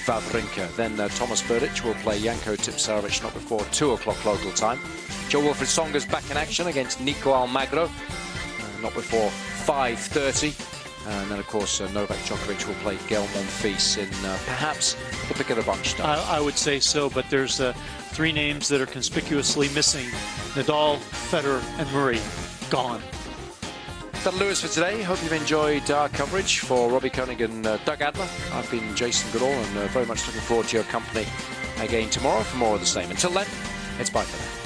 Wawrinka. Then Thomas Berdych will play Janko Tipsarevic not before 2 o'clock local time. Jo-Wilfried Tsonga's back in action against Nico Almagro, not before 5:30. And then, of course, Novak Djokovic will play Gael Monfils in perhaps the pick of the bunch. I would say so, but there's 3 names that are conspicuously missing. Nadal, Federer, and Murray, gone. That'll do us for today. Hope you've enjoyed our coverage. For Robbie Koenig and Doug Adler, I've been Jason Goodall, and very much looking forward to your company again tomorrow for more of the same. Until then, it's bye for now.